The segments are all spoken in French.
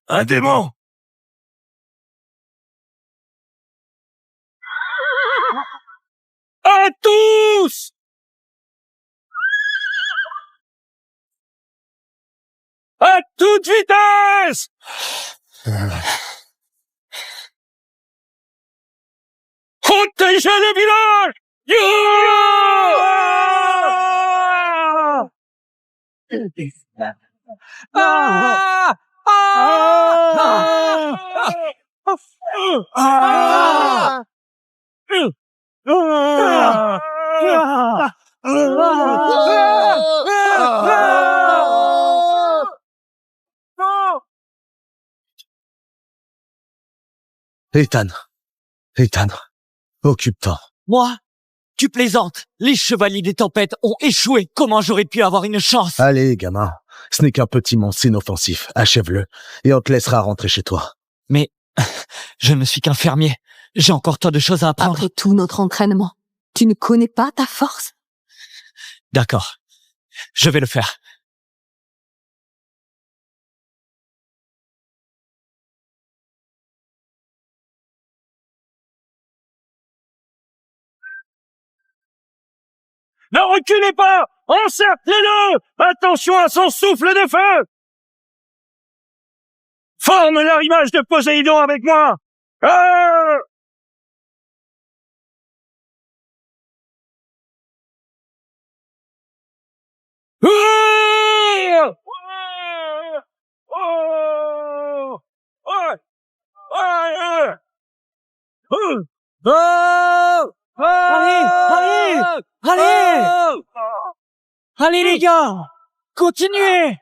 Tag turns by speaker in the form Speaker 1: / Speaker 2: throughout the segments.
Speaker 1: Un démon! À tous! À toute vitesse! Protégez le village!
Speaker 2: Ethan, occupe-toi.
Speaker 3: Moi? Tu plaisantes. Les chevaliers des tempêtes ont échoué. Comment j'aurais pu avoir une chance?
Speaker 2: Allez, gamin. Ce n'est qu'un petit monstre inoffensif. Achève-le, et on te laissera rentrer chez toi.
Speaker 3: Mais je ne suis qu'un fermier. J'ai encore tant de choses à apprendre.
Speaker 4: Après tout notre entraînement, tu ne connais pas ta force?
Speaker 3: D'accord. Je vais le faire.
Speaker 1: Ne reculez pas! Encerclez-le! Attention à son souffle de feu! Forme leur image de Poséidon avec moi! Ah!
Speaker 3: Allez les gars! Continuez!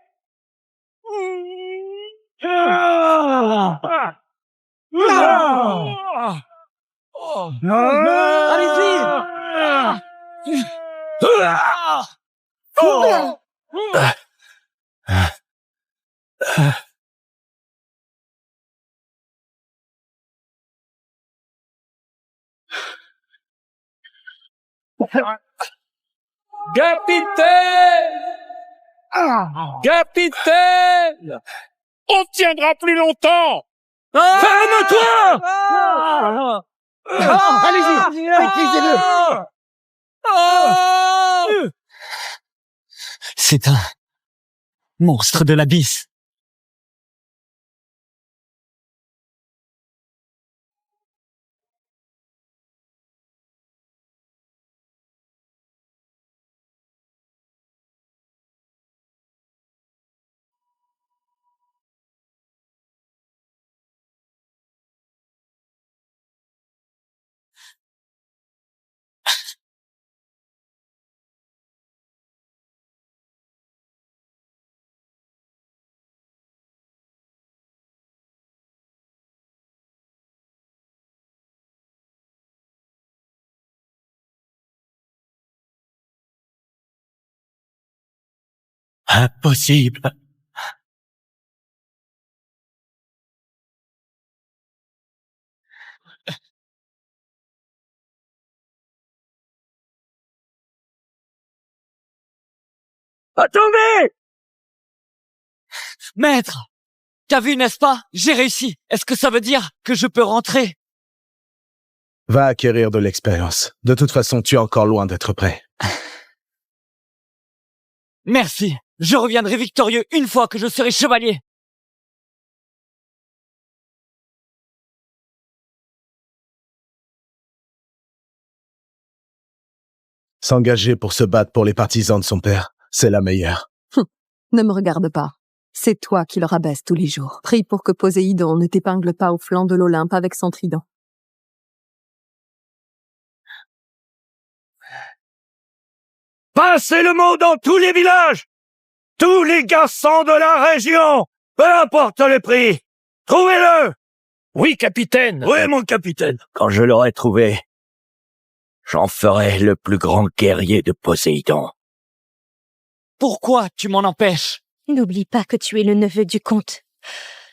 Speaker 1: Capitaine! Capitaine! On tiendra plus longtemps! Ferme-toi!
Speaker 2: Allez-y, maîtrisez-le!
Speaker 3: C'est un monstre de l'abysse. Impossible.
Speaker 1: Attendez!
Speaker 3: Maître! T'as vu, n'est-ce pas? J'ai réussi. Est-ce que ça veut dire que je peux rentrer?
Speaker 2: Va acquérir de l'expérience. De toute façon, tu es encore loin d'être prêt.
Speaker 3: Merci. Je reviendrai victorieux une fois que je serai chevalier.
Speaker 2: S'engager pour se battre pour les partisans de son père, c'est la meilleure.
Speaker 4: Ne me regarde pas. C'est toi qui le rabaisse tous les jours. Prie pour que Poséidon ne t'épingle pas au flanc de l'Olympe avec son trident.
Speaker 1: Passez le mot dans tous les villages! Tous les garçons de la région! Peu importe le prix! Trouvez-le! Oui, capitaine! Oui, mon capitaine! Quand je l'aurai trouvé, j'en ferai le plus grand guerrier de Poséidon.
Speaker 3: Pourquoi tu m'en empêches?
Speaker 5: N'oublie pas que tu es le neveu du comte.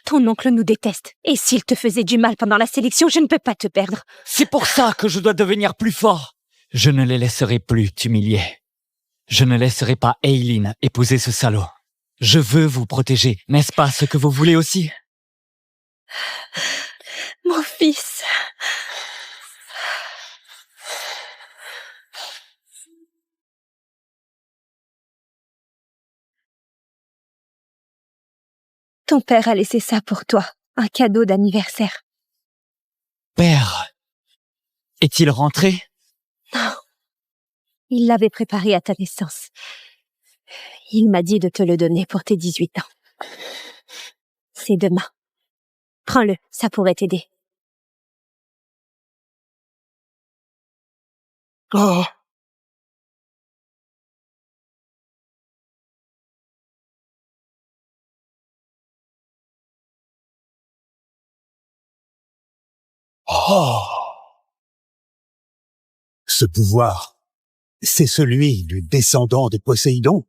Speaker 5: Ton oncle nous déteste. Et s'il te faisait du mal pendant la sélection, je ne peux pas te perdre.
Speaker 3: C'est pour ça que je dois devenir plus fort. Je ne les laisserai plus t'humilier. Je ne laisserai pas Eileen épouser ce salaud. Je veux vous protéger, n'est-ce pas ce que vous voulez aussi?
Speaker 5: Mon fils. Ton père a laissé ça pour toi, un cadeau d'anniversaire.
Speaker 3: Père, est-il rentré?
Speaker 5: Non. Il l'avait préparé à ta naissance. Il m'a dit de te le donner pour tes 18 ans. C'est demain. Prends-le, ça pourrait t'aider.
Speaker 2: Oh.
Speaker 6: Oh. Ce pouvoir, c'est celui du descendant de Poséidon.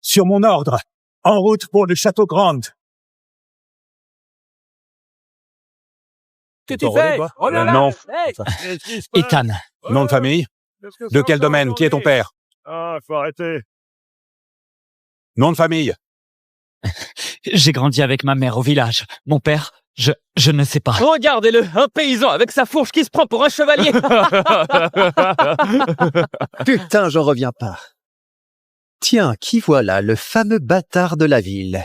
Speaker 6: Sur mon ordre, en route pour le château Grand.
Speaker 1: Que tu fais?
Speaker 6: Non.
Speaker 3: Ethan,
Speaker 6: Nom de famille? De quel domaine? Qui est ton père?
Speaker 1: Ah, faut arrêter.
Speaker 6: Nom de famille?
Speaker 3: j'ai grandi avec ma mère au village. Mon père, je ne sais pas.
Speaker 7: Regardez-le, un paysan avec sa fourche qui se prend pour un chevalier.
Speaker 8: Putain, j'en reviens pas. Tiens, qui voilà, le fameux bâtard de la ville.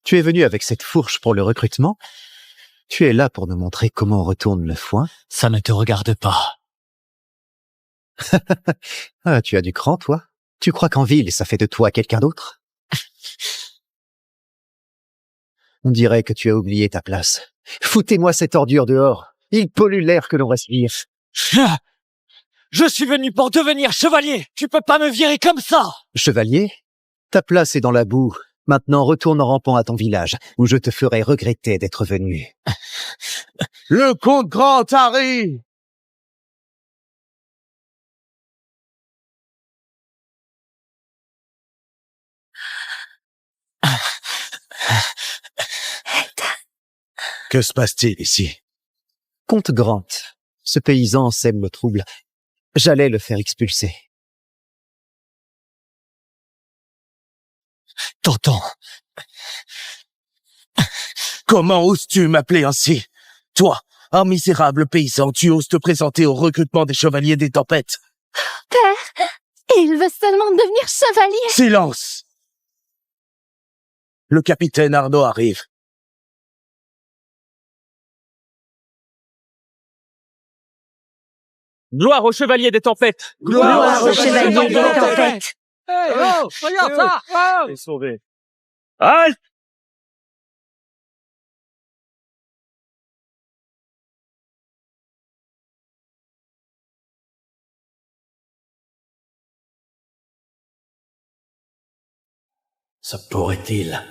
Speaker 8: Tu es venu avec cette fourche pour le recrutement? Tu es là pour nous montrer comment on retourne le foin?
Speaker 3: Ça ne te regarde pas.
Speaker 8: Ah, tu as du cran, toi? Tu crois qu'en ville, ça fait de toi quelqu'un d'autre? On dirait que tu as oublié ta place. Foutez-moi cette ordure dehors. Il pollue l'air que l'on respire.
Speaker 3: Je suis venu pour devenir chevalier. Tu peux pas me virer comme ça.
Speaker 8: Chevalier, ta place est dans la boue. Maintenant, retourne en rampant à ton village, où je te ferai regretter d'être venu.
Speaker 2: Le comte Grant arrive!
Speaker 6: Que se passe-t-il ici?
Speaker 8: Comte Grant, ce paysan sème le trouble. J'allais le faire expulser.
Speaker 3: Tonton,
Speaker 2: Comment oses-tu m'appeler ainsi? Toi, un misérable paysan, tu oses te présenter au recrutement des chevaliers des tempêtes?
Speaker 5: Père, il veut seulement devenir chevalier.
Speaker 2: Silence! Le capitaine Arnaud arrive.
Speaker 7: Gloire au chevalier des tempêtes.
Speaker 5: Gloire au chevalier des tempêtes.
Speaker 7: Hey, oh, regarde ça.
Speaker 1: T'es sauvé. Halte!
Speaker 2: Ça pourrait-il?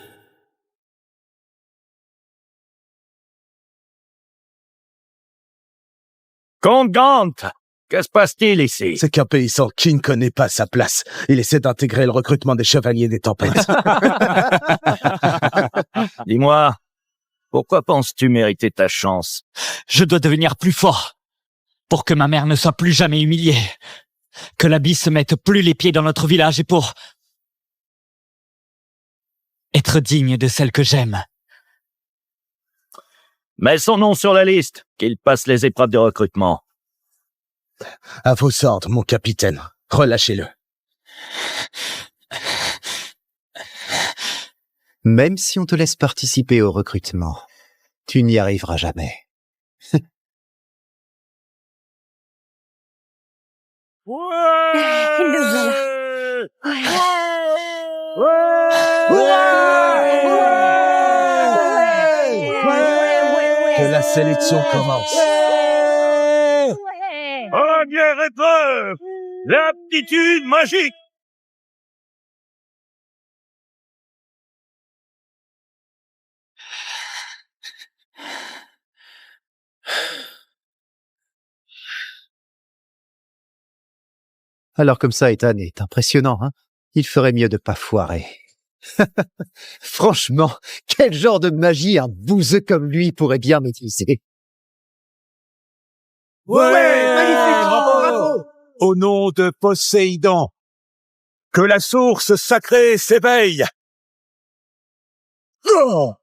Speaker 1: Comte Gant! Que se passe-t-il ici?
Speaker 2: C'est qu'un paysan qui ne connaît pas sa place. Il essaie d'intégrer le recrutement des chevaliers des tempêtes.
Speaker 1: Dis-moi, pourquoi penses-tu mériter ta chance?
Speaker 3: je dois devenir plus fort pour que ma mère ne soit plus jamais humiliée. Que l'abbé se mette plus les pieds dans notre village et pour être digne de celle que j'aime.
Speaker 1: Mets son nom sur la liste, qu'il passe les épreuves de recrutement.
Speaker 2: À vos ordres, mon capitaine. Relâchez-le.
Speaker 8: Même si on te laisse participer au recrutement, tu n'y arriveras jamais.
Speaker 5: Le
Speaker 2: Que la sélection commence.
Speaker 1: Première épreuve! L'aptitude magique!
Speaker 8: Alors comme ça, Ethan est impressionnant, hein? Il ferait mieux de pas foirer. Franchement, quel genre de magie un bouseux comme lui pourrait bien maîtriser?
Speaker 6: Ouais, magnifique, bravo! Au nom de Poséidon, Que la source sacrée s'éveille. Oh!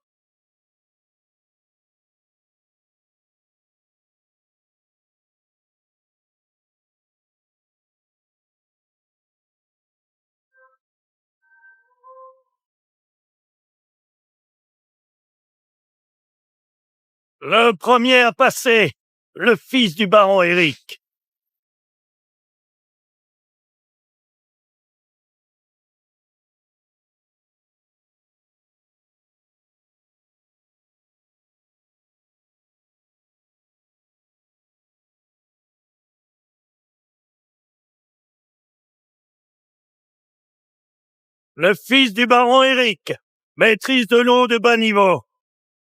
Speaker 1: Le premier à passer, le fils du baron Eric. Le fils du baron Eric, maîtrise de l'eau de bas niveau.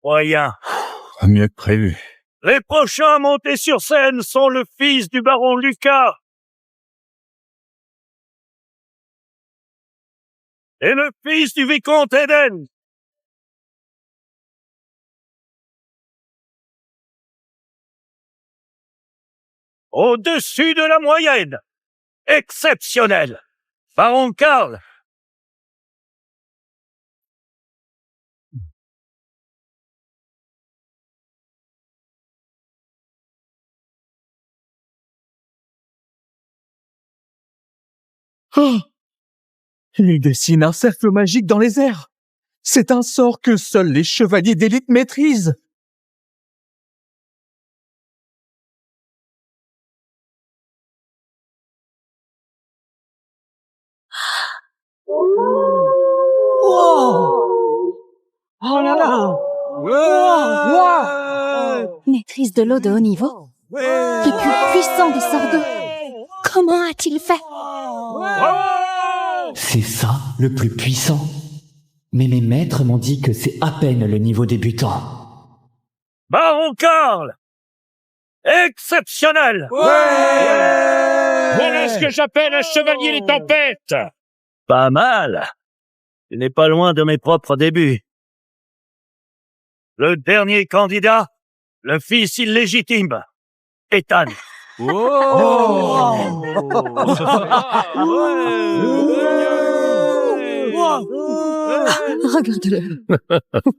Speaker 1: Moyen.
Speaker 6: Mieux que prévu.
Speaker 1: Les prochains à monter sur scène sont le fils du baron Lucas et le fils du vicomte Eden. Au-dessus de la moyenne. Exceptionnel. Baron Karl.
Speaker 2: Oh! Il dessine un cercle magique dans les airs. C'est un sort que seuls les chevaliers d'élite maîtrisent.
Speaker 3: Oh là là!
Speaker 5: Maîtrise de l'eau de haut niveau. Le plus puissant des sorts d'eau. Comment a-t-il fait?
Speaker 3: C'est ça, le plus puissant. Mais mes maîtres m'ont dit que c'est à peine le niveau débutant.
Speaker 1: Baron Karl. Exceptionnel.
Speaker 7: Voilà ce que j'appelle un chevalier des tempêtes.
Speaker 1: Pas mal. Tu n'es pas loin de mes propres débuts. Le dernier candidat, le fils illégitime, Ethan.
Speaker 4: Regarde-le.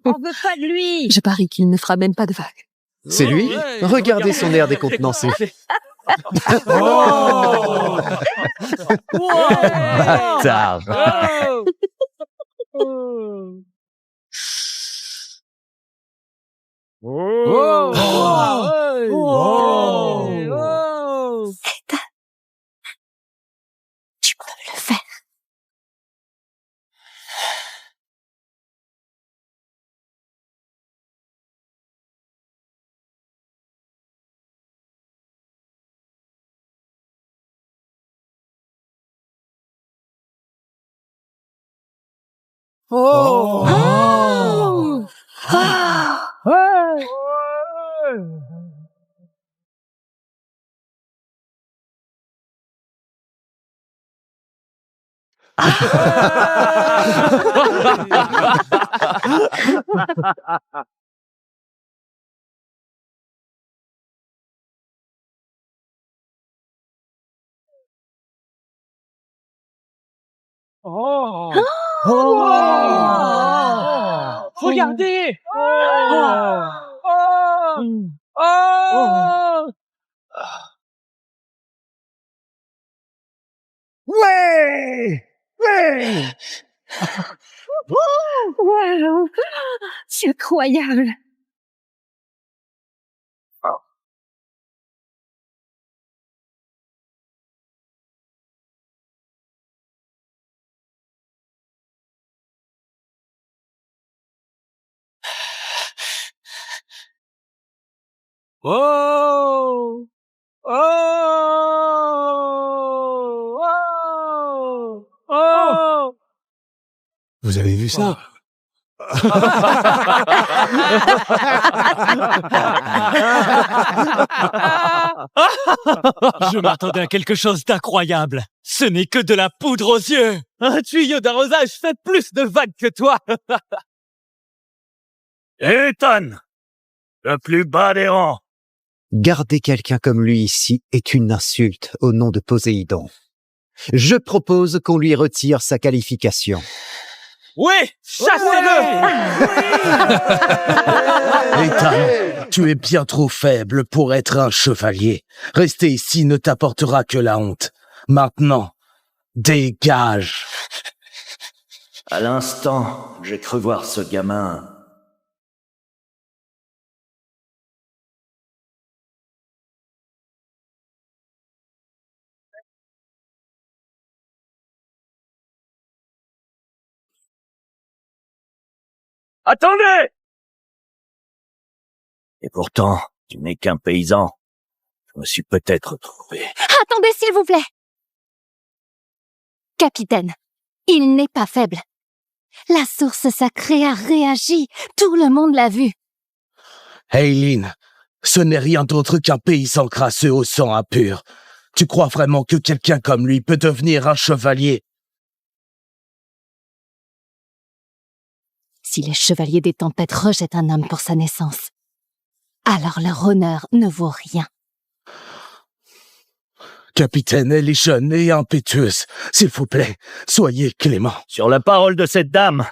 Speaker 5: On veut pas de lui.
Speaker 4: Je parie qu'il ne fera même pas de vague.
Speaker 8: C'est lui? Regardez son air décontenancé.
Speaker 2: Bâtard.
Speaker 5: Tu peux le faire.
Speaker 7: Regardez.
Speaker 5: Wow. C'est incroyable.
Speaker 6: Vous avez vu ça?
Speaker 3: Je m'attendais à quelque chose d'incroyable. Ce n'est que de la poudre aux yeux.
Speaker 7: Un tuyau d'arrosage fait plus de vagues que toi.
Speaker 1: Ethan, le plus bas des rangs.
Speaker 8: Garder quelqu'un comme lui ici est une insulte au nom de Poséidon. Je propose qu'on lui retire sa qualification.
Speaker 7: Oui, chassez-le!
Speaker 1: Ethan, tu es bien trop faible pour être un chevalier. Rester ici ne t'apportera que la honte. Maintenant, dégage.
Speaker 9: À l'instant, j'ai cru voir ce gamin.
Speaker 1: Attendez! Et pourtant, tu n'es qu'un paysan. Je me suis peut-être trompé.
Speaker 5: Attendez, s'il vous plaît. Capitaine, il n'est pas faible. La source sacrée a réagi. Tout le monde l'a vu.
Speaker 1: Aileen, ce n'est rien d'autre qu'un paysan crasseux au sang impur. Tu crois vraiment que quelqu'un comme lui peut devenir un chevalier?
Speaker 5: Si les chevaliers des tempêtes rejettent un homme pour sa naissance, alors leur honneur ne vaut rien.
Speaker 1: Capitaine, elle est jeune et impétueuse. S'il vous plaît, soyez clément. Sur la parole de cette dame,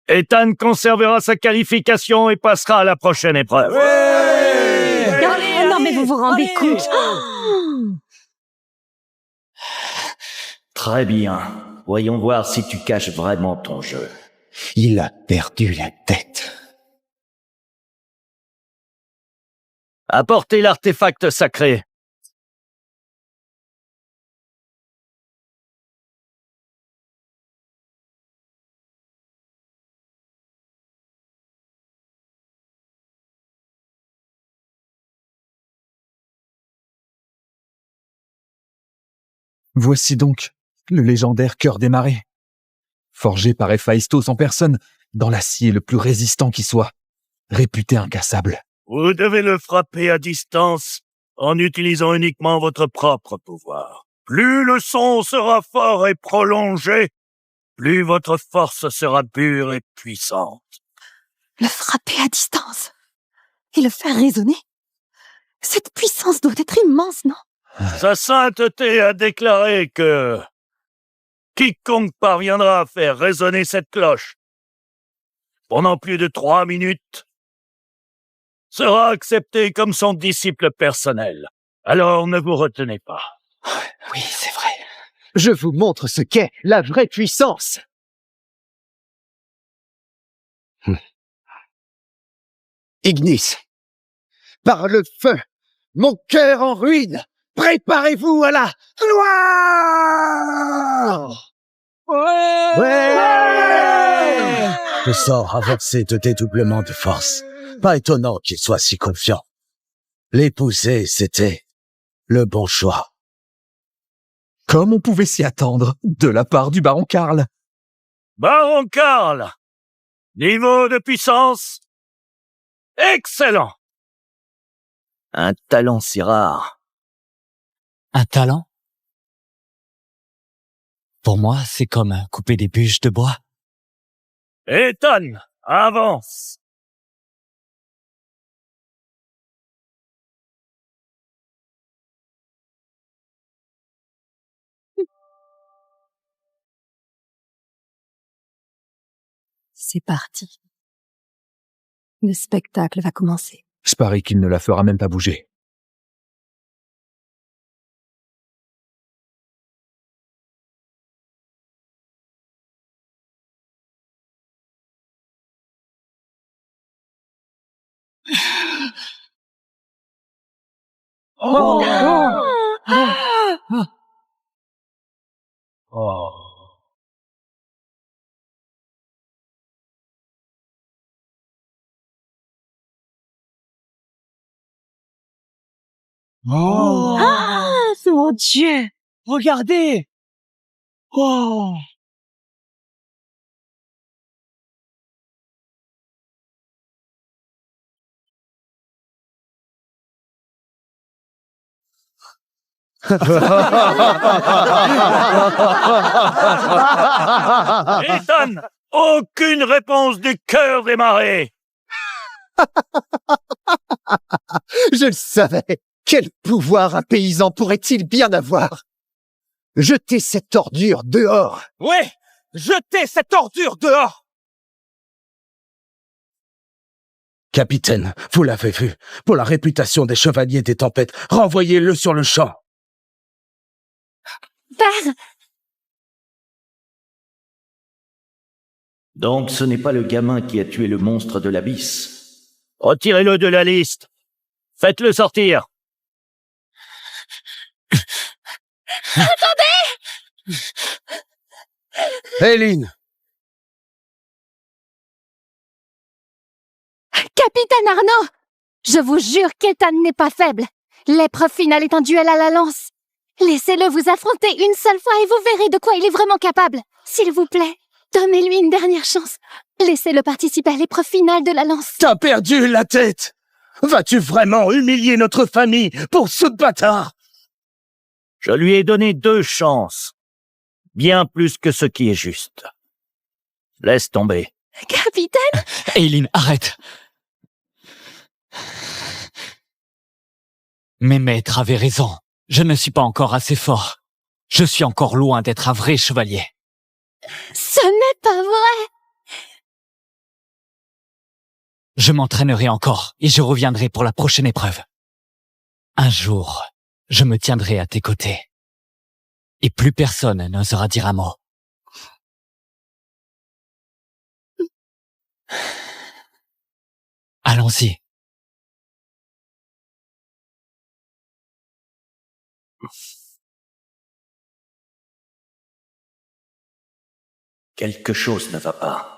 Speaker 1: Ethan conservera sa qualification et passera à la prochaine épreuve.
Speaker 5: Non mais vous vous rendez compte?
Speaker 9: Très bien. Voyons voir si tu caches vraiment ton jeu.
Speaker 8: Il a perdu la tête.
Speaker 1: Apportez l'artefact sacré.
Speaker 2: Voici donc le légendaire cœur des marais. Forgé par Héphaïstos en personne, dans l'acier le plus résistant qui soit, réputé incassable.
Speaker 1: Vous devez le frapper à distance en utilisant uniquement votre propre pouvoir. Plus le son sera fort et prolongé, plus votre force sera pure et puissante.
Speaker 4: Le frapper à distance et le faire résonner. Cette puissance doit être immense, non?
Speaker 1: Sa sainteté a déclaré que quiconque parviendra à faire résonner cette cloche pendant plus de 3 minutes sera accepté comme son disciple personnel. Alors ne vous retenez pas.
Speaker 8: Oui, c'est vrai. Je vous montre ce qu'est la vraie puissance. Ignis, par le feu, mon cœur en ruine, préparez-vous à la gloire! Ouais!
Speaker 1: Le sort avancé de dédoublement de force. Pas étonnant qu'il soit si confiant. L'épouser, c'était le bon choix.
Speaker 2: Comme on pouvait s'y attendre, de la part du baron Karl.
Speaker 1: Baron Karl! Niveau de puissance? Excellent! Un talent si rare.
Speaker 3: Un talent? Pour moi, c'est comme couper des bûches de bois.
Speaker 1: Ethan, avance!
Speaker 4: C'est parti. Le spectacle va commencer.
Speaker 2: Je parie qu'il ne la fera même pas bouger.
Speaker 7: Mon Dieu! Regardez! Oh!
Speaker 1: Ethan, aucune réponse du cœur des marais.
Speaker 8: Je le savais. Quel pouvoir un paysan pourrait-il bien avoir? Jetez cette ordure dehors!
Speaker 7: Ouais! Jetez cette ordure dehors!
Speaker 1: Capitaine, vous l'avez vu. Pour la réputation des chevaliers des tempêtes, renvoyez-le sur le champ.
Speaker 5: Père!
Speaker 9: Donc ce n'est pas le gamin qui a tué le monstre de l'abysse.
Speaker 1: Retirez-le de la liste. Faites-le sortir.
Speaker 5: Attendez!
Speaker 1: Eileen,
Speaker 5: Capitaine Arnaud! Je vous jure qu'Ethan n'est pas faible. L'épreuve finale est un duel à la lance. Laissez-le vous affronter une seule fois et vous verrez de quoi il est vraiment capable. S'il vous plaît, donnez-lui une dernière chance. Laissez-le participer à l'épreuve finale de la lance.
Speaker 1: t'as perdu la tête. Vas-tu vraiment humilier notre famille pour ce bâtard? Je lui ai donné 2 chances. Bien plus que ce qui est juste. Laisse tomber.
Speaker 5: Capitaine!
Speaker 3: Eileen, arrête. Mes maîtres avaient raison. Je ne suis pas encore assez fort. Je suis encore loin d'être un vrai chevalier.
Speaker 5: Ce n'est pas vrai!
Speaker 3: Je m'entraînerai encore et je reviendrai pour la prochaine épreuve. Un jour, je me tiendrai à tes côtés. Et plus personne n'osera dire un mot. Allons-y.
Speaker 9: Quelque chose ne va pas.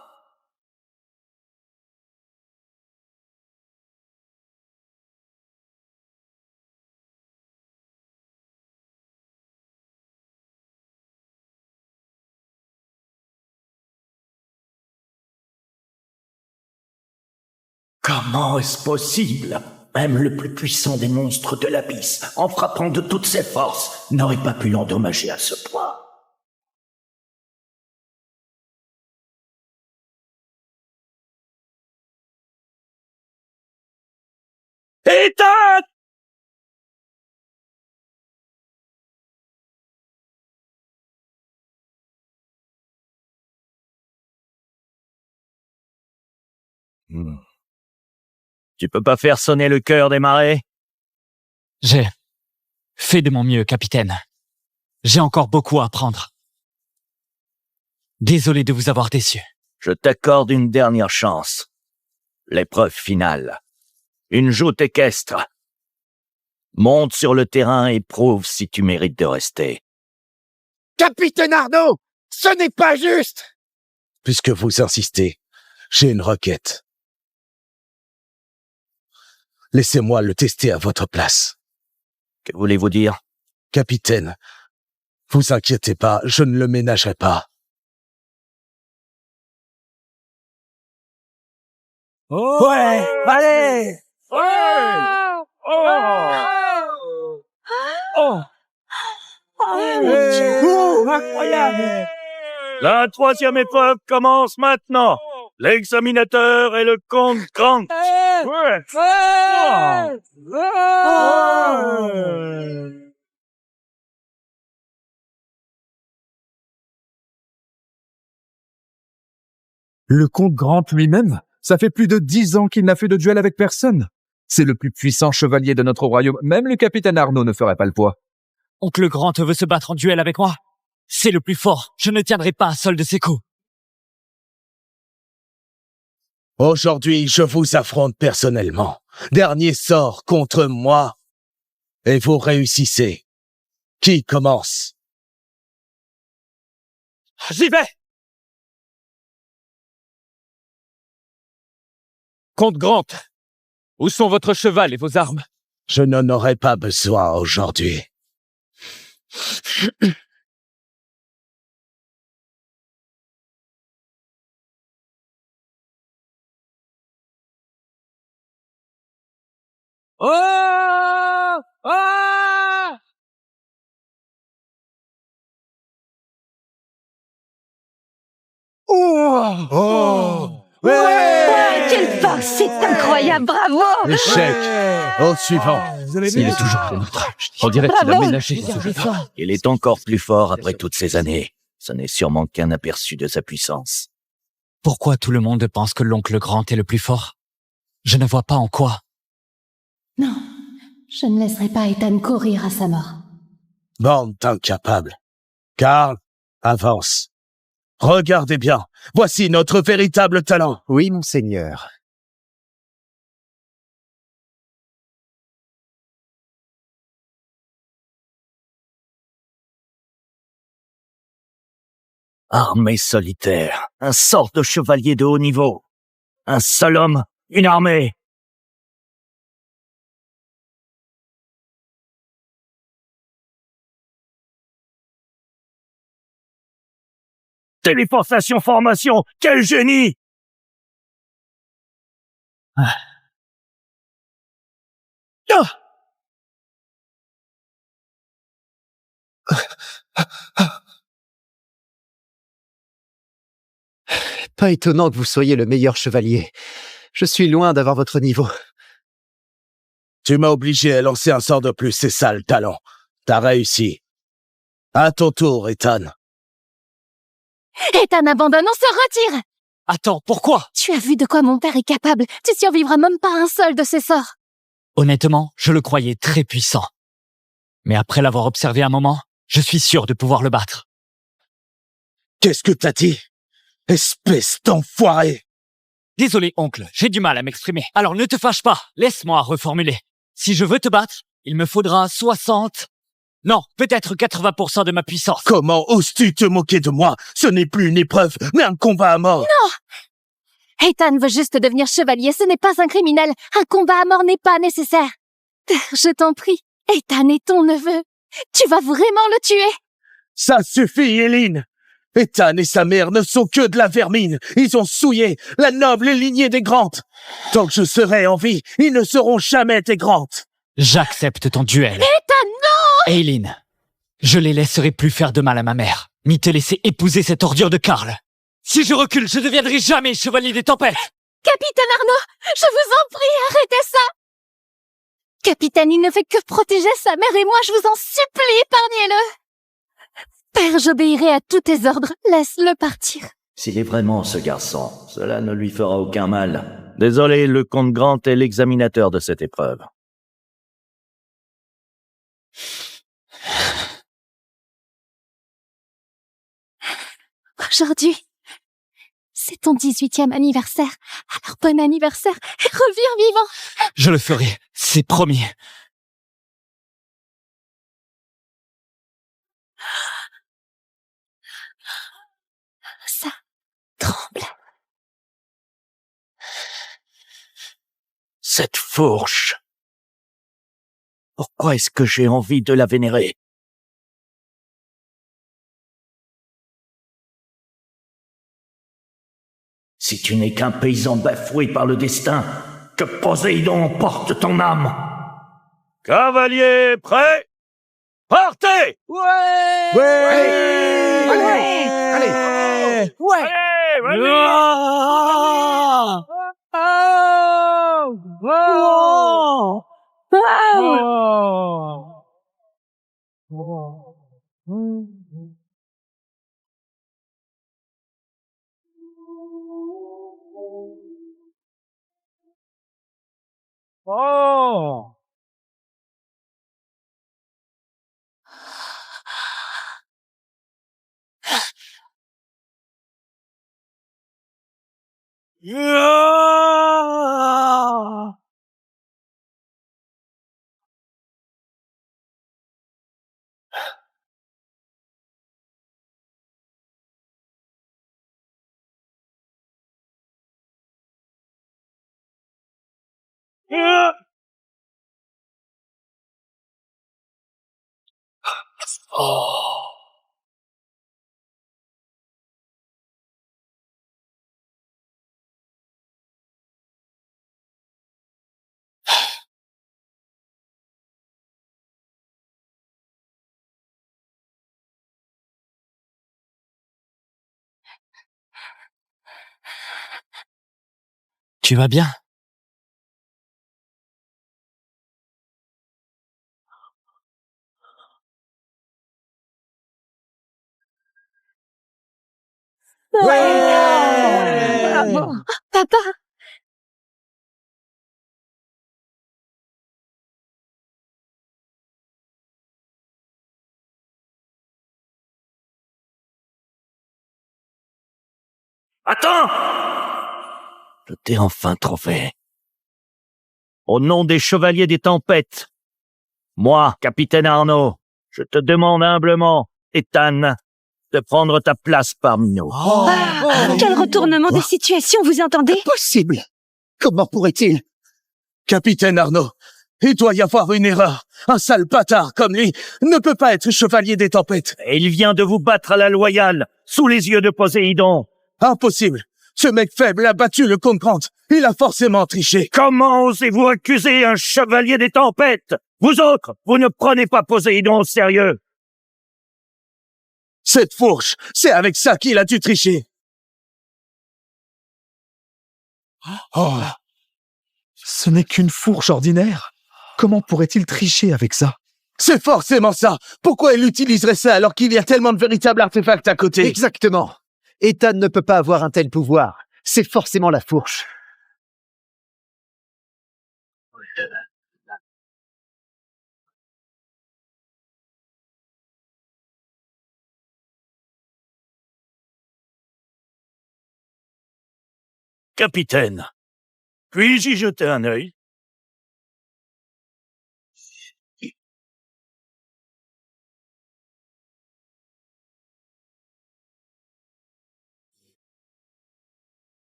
Speaker 9: Comment est-ce possible? Même le plus puissant des monstres de l'abysse, en frappant de toutes ses forces, n'aurait pas pu l'endommager à ce point.
Speaker 1: Ethan! Tu peux pas faire sonner le cœur des marais?
Speaker 3: J'ai fait de mon mieux, capitaine. J'ai encore beaucoup à apprendre. Désolé de vous avoir déçu.
Speaker 1: Je t'accorde une dernière chance. L'épreuve finale. Une joute équestre. Monte sur le terrain et prouve si tu mérites de rester.
Speaker 2: Capitaine Arnaud! Ce n'est pas juste!
Speaker 1: Puisque vous insistez, j'ai une requête. Laissez-moi le tester à votre place. Que voulez-vous dire? Capitaine, vous inquiétez pas, je ne le ménagerai pas.
Speaker 2: Ouais! Allez!
Speaker 1: Incroyable! La 3e épreuve commence maintenant. L'examinateur est le comte Grant.
Speaker 2: Le comte Grant lui-même? Ça fait plus de 10 ans qu'il n'a fait de duel avec personne. C'est le plus puissant chevalier de notre royaume. Même le capitaine Arnaud ne ferait pas le poids.
Speaker 3: Oncle Grant veut se battre en duel avec moi. C'est le plus fort. Je ne tiendrai pas un seul de ses coups.
Speaker 1: Aujourd'hui, je vous affronte personnellement. Dernier sort contre moi. Et vous réussissez. Qui commence?
Speaker 7: J'y vais! Comte Grant, où sont votre cheval et vos armes?
Speaker 1: Je n'en aurai pas besoin aujourd'hui.
Speaker 7: Oh! Ah!
Speaker 2: Oh!
Speaker 5: Ouais, quelle farce! C'est incroyable, bravo!
Speaker 1: Échec. Au suivant.
Speaker 3: Il est toujours le nôtre. On dirait qu'il a ménagé ce jeu.
Speaker 9: Il est encore plus fort après toutes ces années. Ce n'est sûrement qu'un aperçu de sa puissance.
Speaker 3: Pourquoi tout le monde pense que l'oncle Grant est le plus fort? Je ne vois pas en quoi.
Speaker 10: Non, je ne laisserai pas Ethan courir à sa mort.
Speaker 1: Bande d'incapables. Karl, avance. Regardez bien. Voici notre véritable talent.
Speaker 8: Oui, monseigneur.
Speaker 9: Armée solitaire. Un sort de chevalier de haut niveau. Un seul homme, une armée. Téléportation formation, quel génie!
Speaker 8: Pas étonnant que vous soyez le meilleur chevalier. Je suis loin d'avoir votre niveau.
Speaker 1: Tu m'as obligé à lancer un sort de plus, c'est ça le talent. T'as réussi. À ton tour, Ethan.
Speaker 5: Ethan abandonne, on se retire!
Speaker 3: Attends, pourquoi?
Speaker 5: Tu as vu de quoi mon père est capable. Tu survivras même pas à un seul de ses sorts.
Speaker 3: Honnêtement, je le croyais très puissant. Mais après l'avoir observé un moment, je suis sûr de pouvoir le battre.
Speaker 1: Qu'est-ce que t'as dit? Espèce d'enfoiré!
Speaker 3: Désolé, oncle, j'ai du mal à m'exprimer. Alors ne te fâche pas, laisse-moi reformuler. Si je veux te battre, il me faudra 60... Non, peut-être 80% de ma puissance.
Speaker 1: Comment oses-tu te moquer de moi? Ce n'est plus une épreuve, mais un combat à mort.
Speaker 5: Non! Ethan veut juste devenir chevalier, ce n'est pas un criminel. Un combat à mort n'est pas nécessaire. Je t'en prie, Ethan est ton neveu. Tu vas vraiment le tuer?
Speaker 1: Ça suffit, Eileen! Ethan et sa mère ne sont que de la vermine. Ils ont souillé la noble lignée des Grant. Tant que je serai en vie, ils ne seront jamais des Grant.
Speaker 3: J'accepte ton duel.
Speaker 5: Ethan, non!
Speaker 3: Eileen, je les laisserai plus faire de mal à ma mère, ni te laisser épouser cette ordure de Karl. Si je recule, je ne deviendrai jamais chevalier des tempêtes.
Speaker 5: Capitaine Arnaud, je vous en prie, arrêtez ça! Capitaine, il ne fait que protéger sa mère et moi, je vous en supplie, épargnez-le! Père, j'obéirai à tous tes ordres, laisse-le partir.
Speaker 9: S'il est vraiment ce garçon, cela ne lui fera aucun mal. Désolé, le comte Grant est l'examinateur de cette épreuve.
Speaker 5: Aujourd'hui, c'est ton 18e anniversaire. Alors bon anniversaire et reviens vivant.
Speaker 3: Je le ferai, c'est promis.
Speaker 5: Ça tremble.
Speaker 9: Cette fourche. Pourquoi est-ce que j'ai envie de la vénérer? Si tu n'es qu'un paysan bafoué par le destin, que Poséidon emporte ton âme. Cavalier, prêt? Partez!
Speaker 2: Ouais!
Speaker 1: Allez!
Speaker 2: Allez! Ouais!
Speaker 1: Allez, vas-y!
Speaker 3: Tu vas bien?
Speaker 5: Bravo. Papa.
Speaker 9: Attends! Je t'ai enfin trouvé. Au nom des Chevaliers des Tempêtes, moi, capitaine Arnaud, je te demande humblement, Ethan, de prendre ta place parmi nous.
Speaker 5: Quel retournement de situation, vous entendez?
Speaker 2: Impossible! Comment pourrait-il? Capitaine Arnaud, il doit y avoir une erreur. Un sale bâtard comme lui ne peut pas être chevalier des tempêtes.
Speaker 9: Et il vient de vous battre à la loyale, sous les yeux de Poséidon.
Speaker 2: Impossible! Ce mec faible a battu le comte Grant. Il a forcément triché.
Speaker 9: Comment osez-vous accuser un chevalier des tempêtes? Vous autres, vous ne prenez pas Poséidon au sérieux.
Speaker 2: Cette fourche, c'est avec ça qu'il a dû tricher. Oh, ce n'est qu'une fourche ordinaire. Comment pourrait-il tricher avec ça? C'est forcément ça. Pourquoi il utiliserait ça alors qu'il y a tellement de véritables artefacts à côté?
Speaker 8: Exactement. Ethan ne peut pas avoir un tel pouvoir. C'est forcément la fourche.
Speaker 9: Capitaine, puis-je y jeter un œil?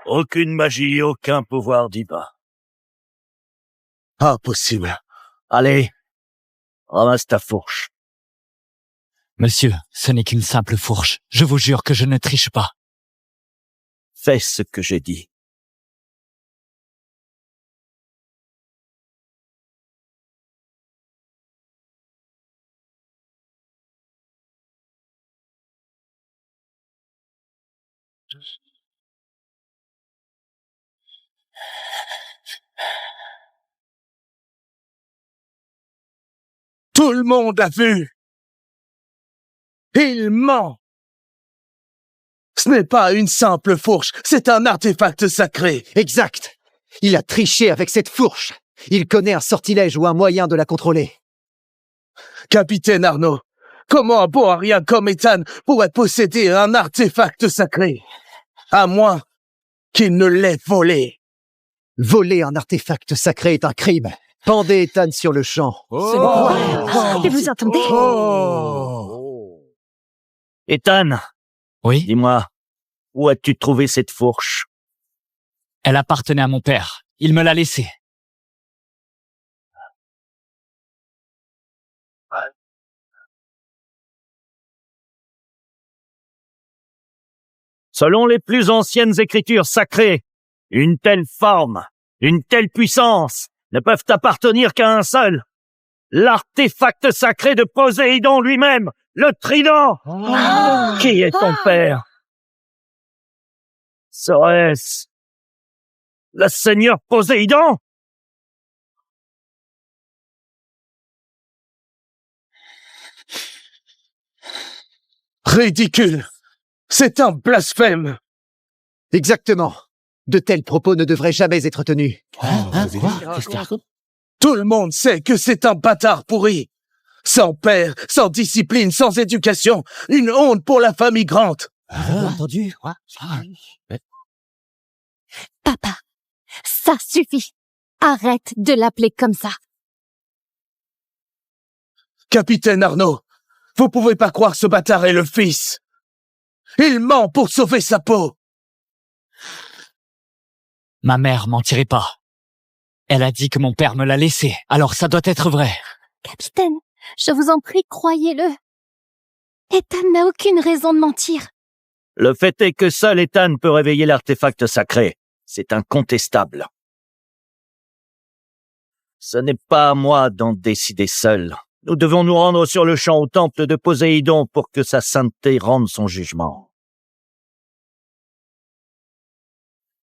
Speaker 9: Aucune magie, aucun pouvoir divin.
Speaker 2: Impossible.
Speaker 9: Allez, ramasse ta fourche.
Speaker 3: Monsieur, ce n'est qu'une simple fourche. Je vous jure que je ne triche pas.
Speaker 9: Fais ce que j'ai dit.
Speaker 2: Tout le monde a vu. Il ment. Ce n'est pas une simple fourche, c'est un artefact sacré.
Speaker 8: Exact. Il a triché avec cette fourche. Il connaît un sortilège ou un moyen de la contrôler.
Speaker 2: Capitaine Arnaud, comment un Boarien comme Ethan pourrait posséder un artefact sacré? À moins qu'il ne l'ait volé.
Speaker 8: Voler un artefact sacré est un crime. Pendez Ethan sur le champ.
Speaker 5: Et vous entendez?
Speaker 9: Ethan,
Speaker 3: Oui?
Speaker 9: dis-moi, où as-tu trouvé cette fourche?
Speaker 3: Elle appartenait à mon père. Il me l'a laissée.
Speaker 9: Selon les plus anciennes écritures sacrées, une telle forme, une telle puissance ne peuvent appartenir qu'à un seul. L'artefact sacré de Poséidon lui-même, le trident. Qui est ton père? Serait-ce le seigneur Poséidon?
Speaker 2: Ridicule. C'est un blasphème.
Speaker 8: Exactement. De tels propos ne devraient jamais être tenus.
Speaker 2: Tout le monde sait que c'est un bâtard pourri. Sans père, sans discipline, sans éducation. Une honte pour la famille Grant.
Speaker 8: Entendu?
Speaker 5: Papa, ça suffit. Arrête de l'appeler comme ça.
Speaker 2: Capitaine Arnaud, vous pouvez pas croire ce bâtard est le fils. Il ment pour sauver sa peau.
Speaker 3: Ma mère mentirait pas. Elle a dit que mon père me l'a laissé, alors ça doit être vrai.
Speaker 5: Capitaine, je vous en prie, croyez-le. Ethan n'a aucune raison de mentir.
Speaker 9: Le fait est que seul Ethan peut réveiller l'artefact sacré. C'est incontestable. Ce n'est pas à moi d'en décider seul. Nous devons nous rendre sur le champ au temple de Poséidon pour que sa sainteté rende son jugement.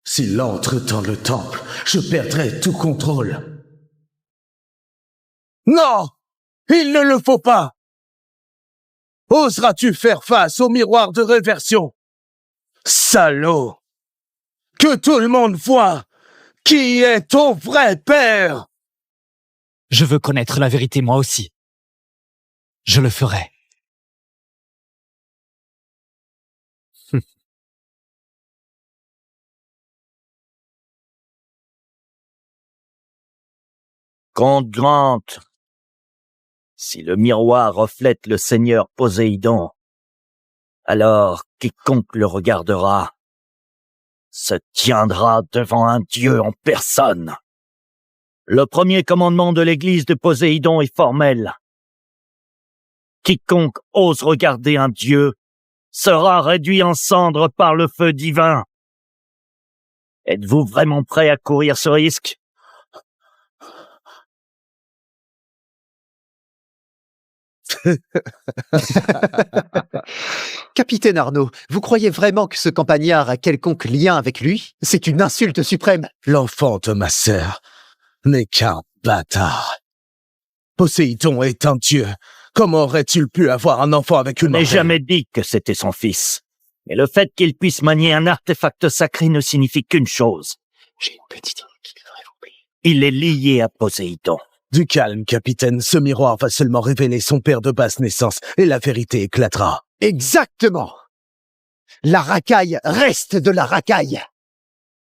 Speaker 2: S'il entre dans le temple, je perdrai tout contrôle. Non! Il ne le faut pas! Oseras-tu faire face au miroir de réversion? Salaud! Que tout le monde voit qui est ton vrai père!
Speaker 3: Je veux connaître la vérité moi aussi. Je le ferai.
Speaker 9: Comte Grant, si le miroir reflète le seigneur Poséidon, alors quiconque le regardera se tiendra devant un dieu en personne. Le premier commandement de l'église de Poséidon est formel. Quiconque ose regarder un dieu sera réduit en cendres par le feu divin. Êtes-vous vraiment prêt à courir ce risque?
Speaker 8: Capitaine Arnaud, vous croyez vraiment que ce campagnard a quelconque lien avec lui? C'est une insulte suprême.
Speaker 2: L'enfant de ma sœur n'est qu'un bâtard. Poséidon est un dieu. Comment aurait-il pu avoir un enfant avec une
Speaker 9: Je n'ai
Speaker 2: mortelle?
Speaker 9: jamais dit que c'était son fils. Mais le fait qu'il puisse manier un artefact sacré ne signifie qu'une chose.
Speaker 3: J'ai une petite idée qui devrait vous plaire.
Speaker 9: Il est lié à Poséidon.
Speaker 2: Du calme, capitaine. Ce miroir va seulement révéler son père de basse naissance et la vérité éclatera.
Speaker 8: Exactement. La racaille reste de la racaille.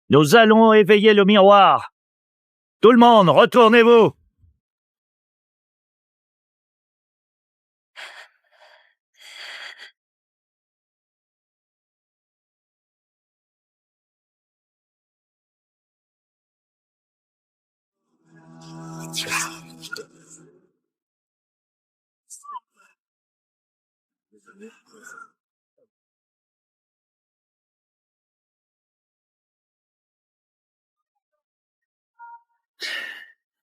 Speaker 9: Nous allons éveiller le miroir. Tout le monde, retournez-vous.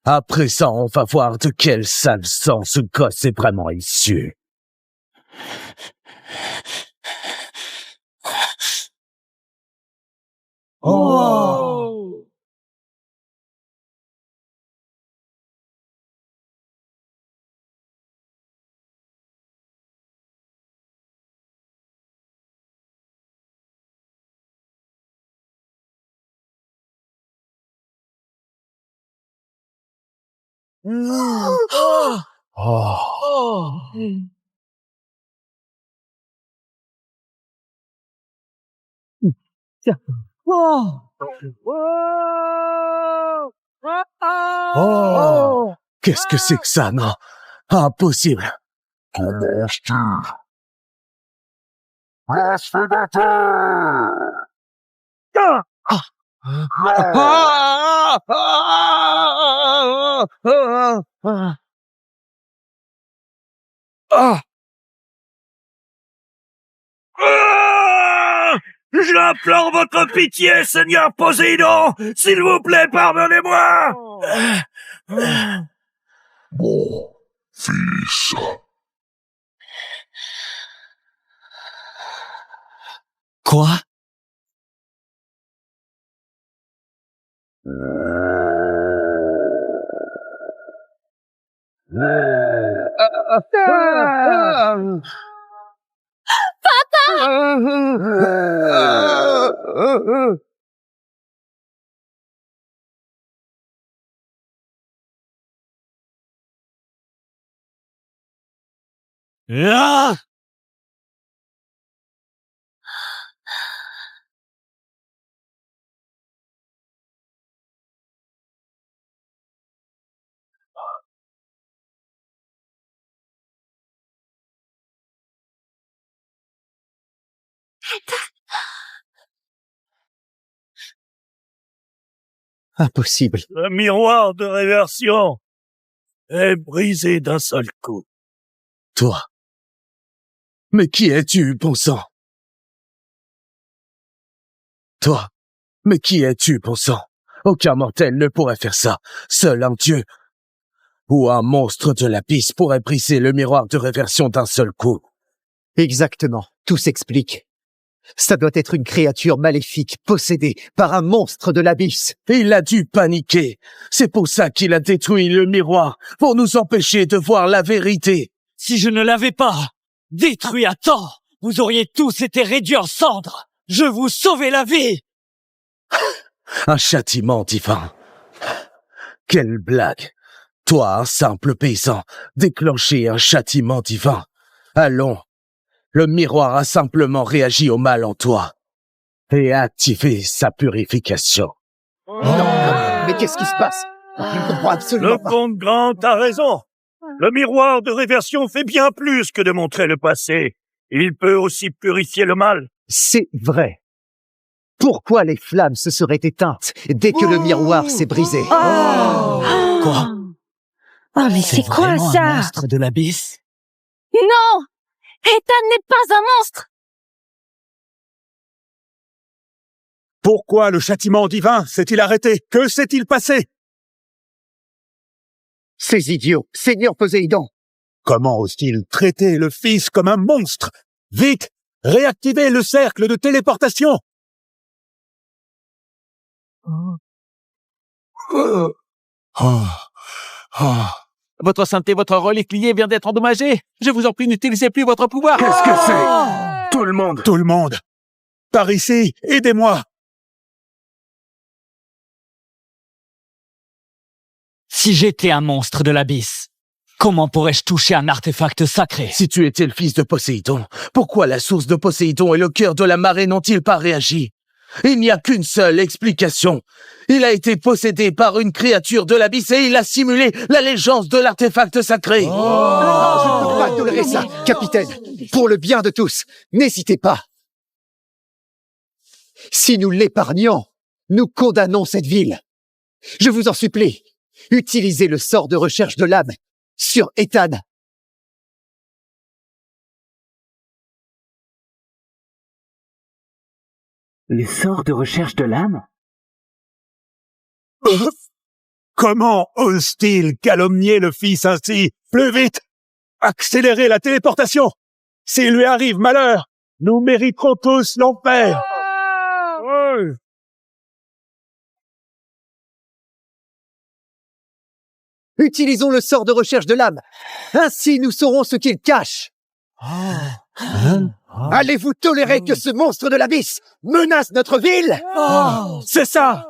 Speaker 2: À présent, on va voir de quel sale sang ce gosse est vraiment issu.
Speaker 1: Oh!
Speaker 2: Oh! Qu'est-ce que c'est que ça, non? Impossible.
Speaker 1: J'implore votre pitié, Seigneur Poséidon! S'il vous plaît, pardonnez-moi!
Speaker 11: Mon fils.
Speaker 3: Quoi?
Speaker 1: Ah!
Speaker 8: Impossible.
Speaker 1: Le miroir de réversion est brisé d'un seul coup.
Speaker 2: Toi. Mais qui es-tu, bon sang? Toi. Mais qui es-tu, bon sang? Aucun mortel ne pourrait faire ça. Seul un dieu ou un monstre de l'abysse pourrait briser le miroir de réversion d'un seul coup.
Speaker 8: Exactement. Tout s'explique. Ça doit être une créature maléfique possédée par un monstre de l'abysse.
Speaker 2: Il a dû paniquer. C'est pour ça qu'il a détruit le miroir, pour nous empêcher de voir la vérité.
Speaker 3: Si je ne l'avais pas, Détruit à temps, vous auriez tous été réduits en cendres. Je vous sauvais la vie.
Speaker 2: Un châtiment divin. Quelle blague. Toi, un simple paysan, déclencher un châtiment divin. Allons. Le miroir a simplement réagi au mal en toi et a activé sa purification.
Speaker 8: Non, mais qu'est-ce qui se passe? Je ne comprends absolument
Speaker 1: Le
Speaker 8: pas.
Speaker 1: comte Grant a raison. Le miroir de réversion fait bien plus que de montrer le passé. Il peut aussi purifier le mal.
Speaker 8: C'est vrai. Pourquoi les flammes se seraient éteintes dès que le miroir s'est brisé?
Speaker 3: Quoi?
Speaker 5: Oh, mais c'est quoi
Speaker 3: vraiment
Speaker 5: ça?
Speaker 3: un monstre de l'abysse?
Speaker 5: Non! Ethan n'est pas un monstre!
Speaker 6: Pourquoi le châtiment divin s'est-il arrêté? Que s'est-il passé?
Speaker 8: Ces idiots, Seigneur Poséidon!
Speaker 6: Comment osent-ils traiter le fils comme un monstre? Vite, réactivez le cercle de téléportation!
Speaker 7: Votre sainteté, votre relique liée vient d'être endommagée. Je vous en prie, n'utilisez plus votre pouvoir.
Speaker 2: Qu'est-ce que c'est? Tout le monde.
Speaker 6: Tout le monde! Par ici, aidez-moi!
Speaker 3: Si j'étais un monstre de l'abysse, comment pourrais-je toucher un artefact sacré?
Speaker 2: Si tu étais le fils de Poséidon, pourquoi la source de Poséidon et le cœur de la marée n'ont-ils pas réagi? Il n'y a qu'une seule explication. Il a été possédé par une créature de l'abysse et il a simulé l'allégeance de l'artefact sacré.
Speaker 8: Je ne peux pas tolérer ça, capitaine. Pour le bien de tous, n'hésitez pas. Si nous l'épargnons, nous condamnons cette ville. Je vous en supplie, utilisez le sort de recherche de l'âme sur Ethan.
Speaker 3: Le sort de recherche de l'âme?
Speaker 6: Comment ose-t-il calomnier le fils ainsi? Plus vite! Accélérez la téléportation! S'il lui arrive malheur, nous mériterons tous l'enfer!
Speaker 1: Ouais.
Speaker 8: Utilisons le sort de recherche de l'âme. Ainsi, nous saurons ce qu'il cache. Allez-vous tolérer que ce monstre de l'abysse menace notre ville?
Speaker 1: C'est ça!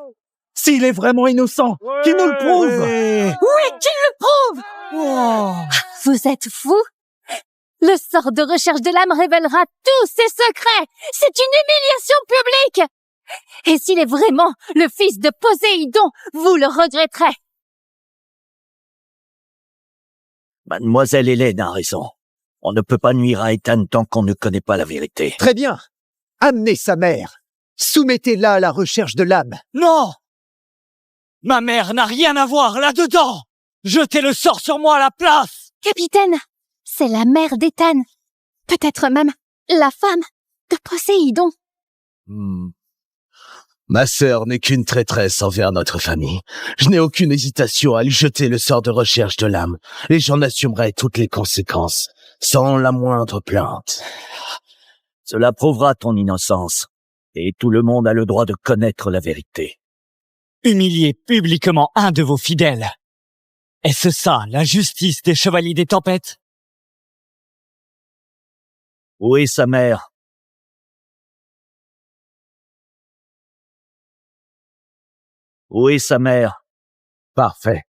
Speaker 1: S'il est vraiment innocent, qu'il nous le prouve!
Speaker 5: Oui, qu'il le prouve! Vous êtes fous? Le sort de recherche de l'âme révélera tous ses secrets! C'est une humiliation publique! Et s'il est vraiment le fils de Poséidon, vous le regretterez!
Speaker 9: Mademoiselle Hélène a raison. On ne peut pas nuire à Ethan tant qu'on ne connaît pas la vérité.
Speaker 8: Très bien. Amenez sa mère. Soumettez-la à la recherche de l'âme.
Speaker 3: Non! Ma mère n'a rien à voir là-dedans! Jetez le sort sur moi à la place!
Speaker 5: Capitaine, c'est la mère d'Ethan. Peut-être même la femme de Poséidon.
Speaker 2: Ma sœur n'est qu'une traîtresse envers notre famille. Je n'ai aucune hésitation à lui jeter le sort de recherche de l'âme, et j'en assumerai toutes les conséquences, sans la moindre plainte.
Speaker 9: Cela prouvera ton innocence. Et tout le monde a le droit de connaître la vérité.
Speaker 3: Humilier publiquement un de vos fidèles. Est-ce ça, la justice des chevaliers des tempêtes?
Speaker 9: Où est sa mère? Où est sa mère?
Speaker 2: Parfait.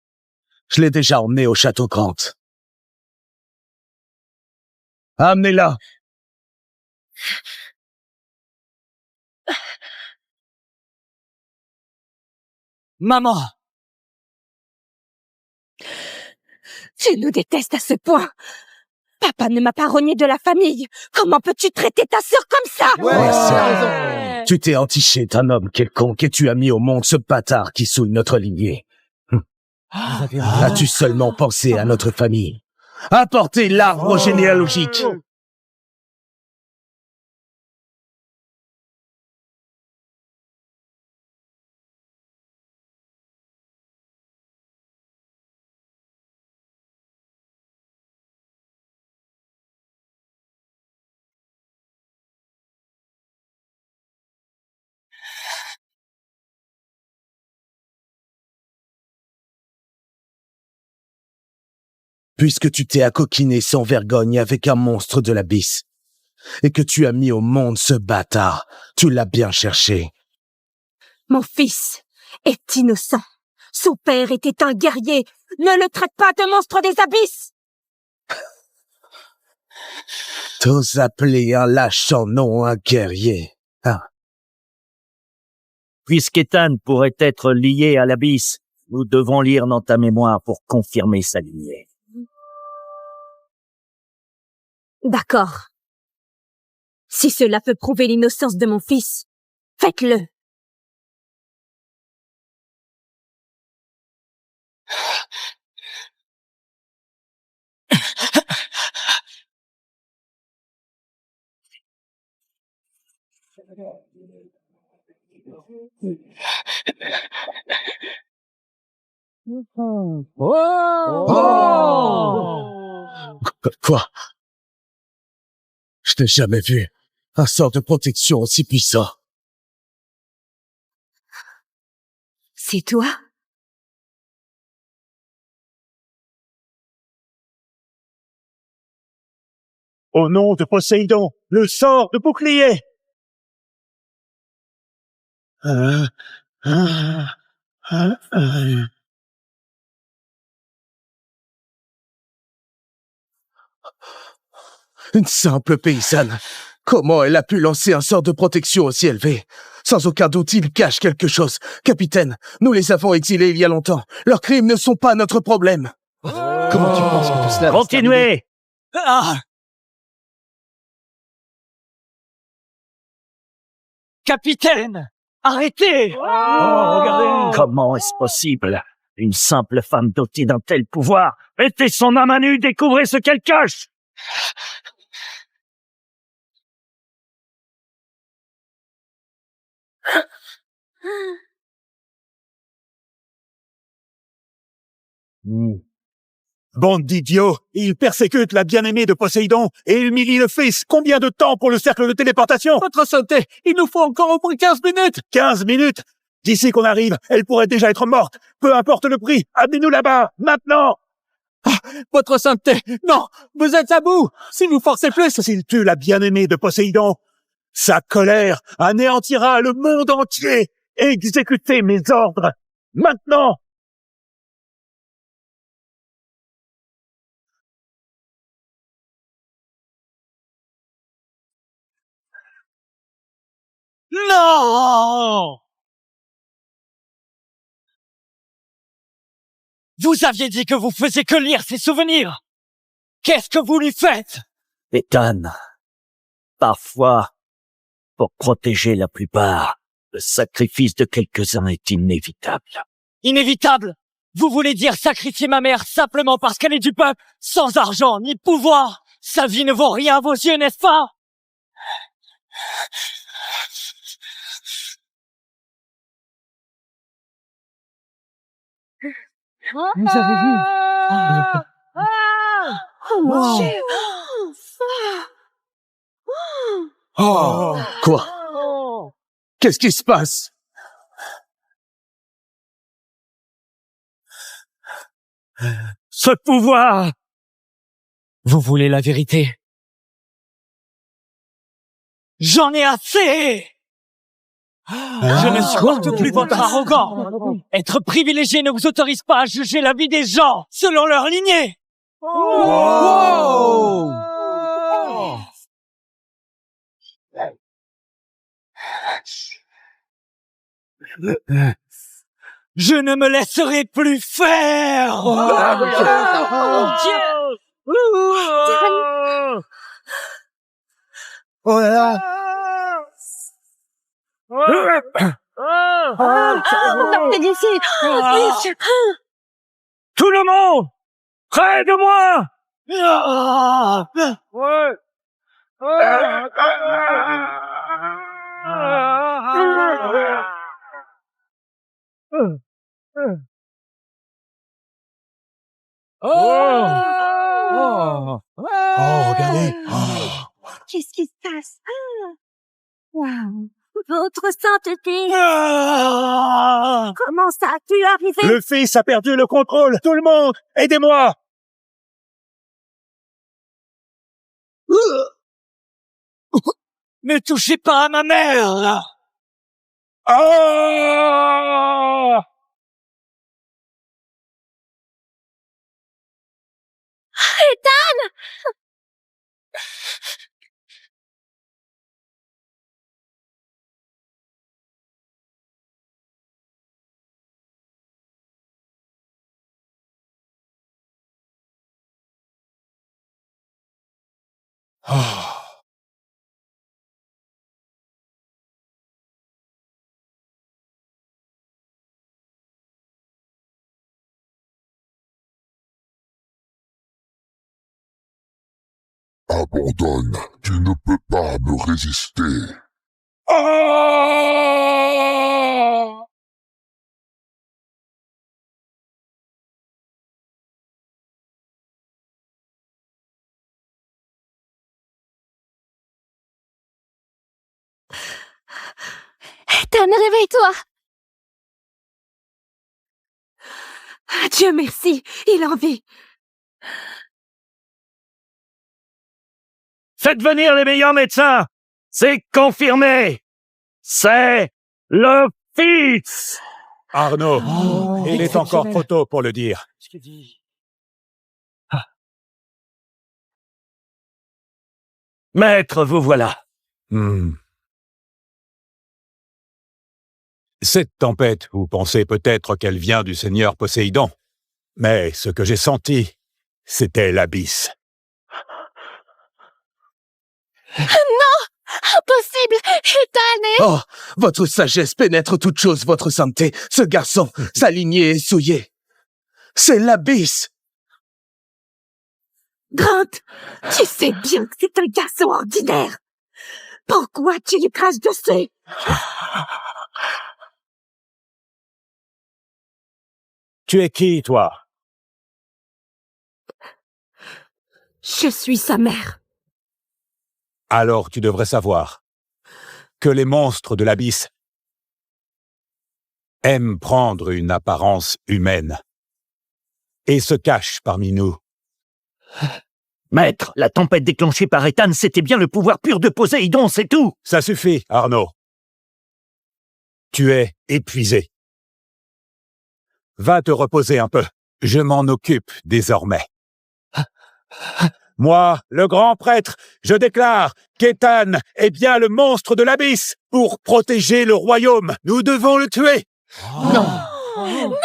Speaker 2: Je l'ai déjà emmenée au château Grant. Amenez-la.
Speaker 3: Maman!
Speaker 5: Tu nous détestes à ce point. Papa ne m'a pas rogné de la famille. Comment peux-tu traiter ta sœur comme ça?
Speaker 2: Ouais, tu t'es entiché d'un homme quelconque et tu as mis au monde ce bâtard qui souille notre lignée. As-tu seulement pensé à notre famille? Apportez l'arbre généalogique. puisque tu t'es accoquiné sans vergogne avec un monstre de l'abysse, et que tu as mis au monde ce bâtard, tu l'as bien cherché.
Speaker 5: Mon fils est innocent. Son père était un guerrier. Ne le traite pas de monstre des abysses.
Speaker 2: T'oses appeler un lâche sans nom un guerrier. Ah.
Speaker 9: Puisqu'Ethan pourrait être lié à l'abysse, nous devons lire dans ta mémoire pour confirmer sa lignée.
Speaker 5: D'accord. Si cela peut prouver l'innocence de mon fils, faites-le.
Speaker 2: Quoi? Je n'ai jamais vu un sort de protection aussi puissant.
Speaker 5: C'est toi?
Speaker 6: Au nom de Poséidon, le sort de bouclier!
Speaker 2: Une simple paysanne. Comment elle a pu lancer un sort de protection aussi élevé? Sans aucun doute, il cache quelque chose. Capitaine, nous les avons exilés il y a longtemps. Leurs crimes ne sont pas notre problème.
Speaker 8: Comment tu penses que tout cela va se terminer?
Speaker 9: Continuez!
Speaker 3: Ah! Capitaine! Arrêtez!
Speaker 9: Regardez! Comment est-ce possible? Une simple femme dotée d'un tel pouvoir! Mettez son âme à nu, découvrez ce qu'elle cache!
Speaker 6: Bande d'idiots, ils persécutent la bien-aimée de Poséidon et humilient le fils. Combien de temps pour le cercle de téléportation?
Speaker 7: Votre sainteté, il nous faut encore au moins 15 minutes.
Speaker 6: 15 minutes? D'ici qu'on arrive, elle pourrait déjà être morte. Peu importe le prix, amenez-nous là-bas, maintenant!
Speaker 7: Votre sainteté, non, vous êtes à bout. Si vous forcez plus...
Speaker 6: S'il tue la bien-aimée de Poséidon, sa colère anéantira le monde entier. Exécutez mes ordres, maintenant!
Speaker 3: Non! Vous aviez dit que vous faisiez que lire ses souvenirs. Qu'est-ce que vous lui faites?
Speaker 9: Ethan, parfois, pour protéger la plupart, le sacrifice de quelques-uns est inévitable.
Speaker 3: Inévitable? Vous voulez dire sacrifier ma mère simplement parce qu'elle est du peuple, sans argent ni pouvoir? Sa vie ne vaut rien à vos yeux, n'est-ce pas?
Speaker 10: Vous avez vu?
Speaker 5: Oh mon Dieu!
Speaker 2: Oh, quoi? Qu'est-ce qui se passe?
Speaker 9: Ce pouvoir!
Speaker 3: Vous voulez la vérité? J'en ai assez! Je ne supporte plus votre arrogance. Être privilégié ne vous autorise pas à juger la vie des gens selon leur lignée.
Speaker 7: Wow!
Speaker 3: Je ne me laisserai plus faire.
Speaker 5: Mon Dieu!
Speaker 2: Oh là là!
Speaker 5: Sortez d'ici! Vite!
Speaker 1: Tout le monde! Près de moi!
Speaker 2: Regardez!
Speaker 5: Qu'est-ce qui se passe? Waouh! Votre sainteté! Comment ça a pu arriver?
Speaker 6: Le fils a perdu le contrôle. Tout le monde, aidez-moi!
Speaker 1: Ne touchez pas à ma mère, là! Ah!
Speaker 5: Ethan!
Speaker 6: Oh.
Speaker 11: Abandonne, tu ne peux pas me résister.
Speaker 1: Ah!
Speaker 5: Ethan, réveille-toi! Dieu merci, il en vit.
Speaker 1: Faites venir les meilleurs médecins! C'est confirmé! C'est le fils!
Speaker 6: Arnaud, il est encore trop tôt pour le dire.
Speaker 1: Maître, vous voilà.
Speaker 6: Cette tempête, vous pensez peut-être qu'elle vient du seigneur Poséidon. Mais ce que j'ai senti, c'était l'abysse.
Speaker 5: Non! Impossible! Ethan est...
Speaker 2: Oh, votre sagesse pénètre toute chose, votre sainteté. Ce garçon, sa lignée est souillée. C'est l'abysse.
Speaker 5: Grant, tu sais bien que c'est un garçon ordinaire. Pourquoi tu lui craches dessus?
Speaker 6: Tu es qui, toi?
Speaker 5: Je suis sa mère.
Speaker 6: Alors tu devrais savoir que les monstres de l'abysse aiment prendre une apparence humaine et se cachent parmi nous.
Speaker 9: Maître, la tempête déclenchée par Ethan, c'était bien le pouvoir pur de Poséidon, c'est tout!
Speaker 6: Ça suffit, Arnaud. Tu es épuisé. Va te reposer un peu. Je m'en occupe désormais. Moi, le grand prêtre, je déclare qu'Ethan est bien le monstre de l'abysse. Pour protéger le royaume, nous devons le tuer.
Speaker 2: Non.
Speaker 5: Non!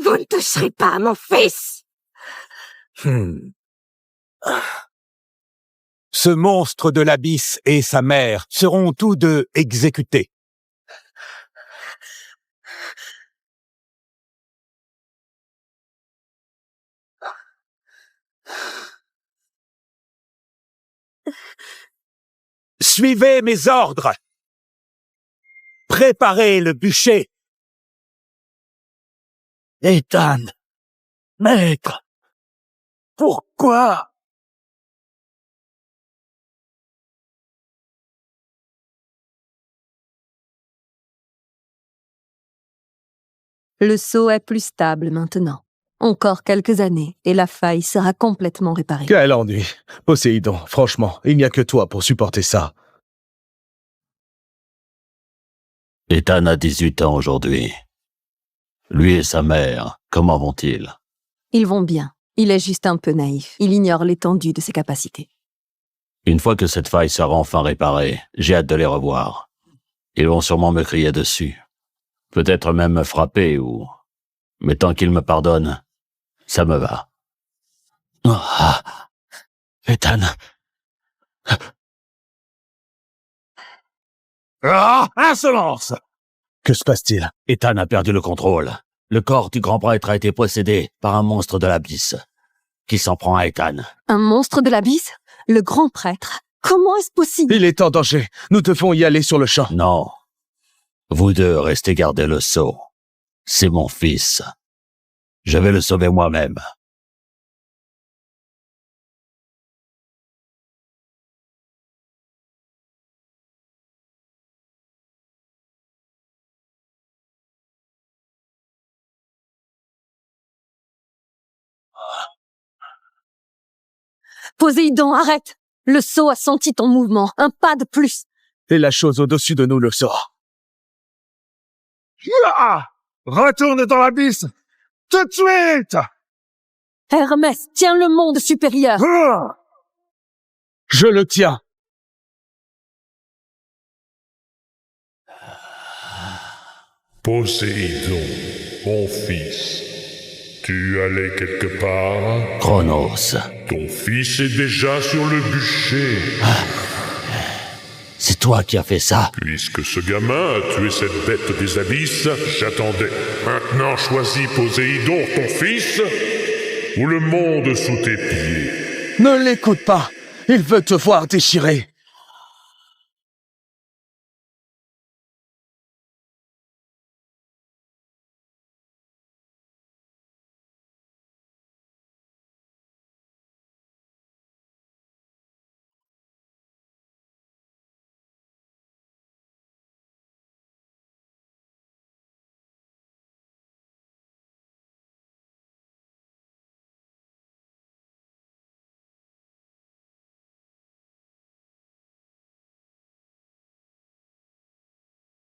Speaker 5: Vous ne toucherez pas à mon fils!
Speaker 6: Ce monstre de l'abysse et sa mère seront tous deux exécutés. Suivez mes ordres. Préparez le bûcher.
Speaker 1: Ethan, maître, pourquoi?
Speaker 4: Le sceau est plus stable maintenant. Encore quelques années et la faille sera complètement réparée.
Speaker 2: Quel ennui. Poséidon, franchement, il n'y a que toi pour supporter ça.
Speaker 12: Ethan a 18 ans aujourd'hui. Lui et sa mère, comment vont-ils?
Speaker 4: Ils vont bien. Il est juste un peu naïf. Il ignore l'étendue de ses capacités.
Speaker 12: Une fois que cette faille sera enfin réparée, j'ai hâte de les revoir. Ils vont sûrement me crier dessus. Peut-être même me frapper ou... Mais tant qu'ils me pardonnent, ça me va. Ethan...
Speaker 1: Ah, insolence!
Speaker 2: Que se passe-t-il?
Speaker 12: Ethan a perdu le contrôle. Le corps du grand prêtre a été possédé par un monstre de l'abysse qui s'en prend à Ethan.
Speaker 4: Un monstre de l'abysse? Le grand prêtre? Comment est-ce possible?
Speaker 2: Il est en danger. Nous devons y aller sur le champ.
Speaker 12: Non. Vous deux restez garder le sceau. C'est mon fils. Je vais le sauver moi-même.
Speaker 4: Poséidon, arrête! Le sceau a senti ton mouvement. Un pas de plus.
Speaker 2: Et la chose au-dessus de nous le sort.
Speaker 6: Ah! Retourne dans l'abysse! Tout de suite!
Speaker 4: Hermès, tiens le monde supérieur.
Speaker 6: Ah!
Speaker 2: Je le tiens.
Speaker 11: Poséidon, mon fils, tu allais quelque part?
Speaker 12: Chronos.
Speaker 11: Ton fils est déjà sur le bûcher.
Speaker 12: C'est toi qui as fait ça.
Speaker 11: Puisque ce gamin a tué cette bête des abysses, j'attendais. Maintenant choisis Poséidon, ton fils, ou le monde sous tes pieds.
Speaker 2: Ne l'écoute pas. Il veut te voir déchiré.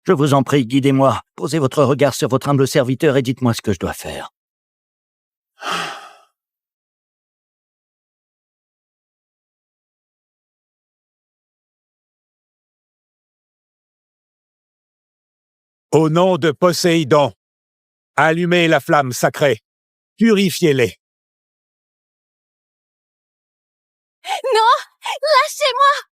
Speaker 9: Je vous en prie, guidez-moi. Posez votre regard sur votre humble serviteur et dites-moi ce que je dois faire.
Speaker 6: Au nom de Poséidon, allumez la flamme sacrée. Purifiez-les.
Speaker 5: Non! Lâchez-moi!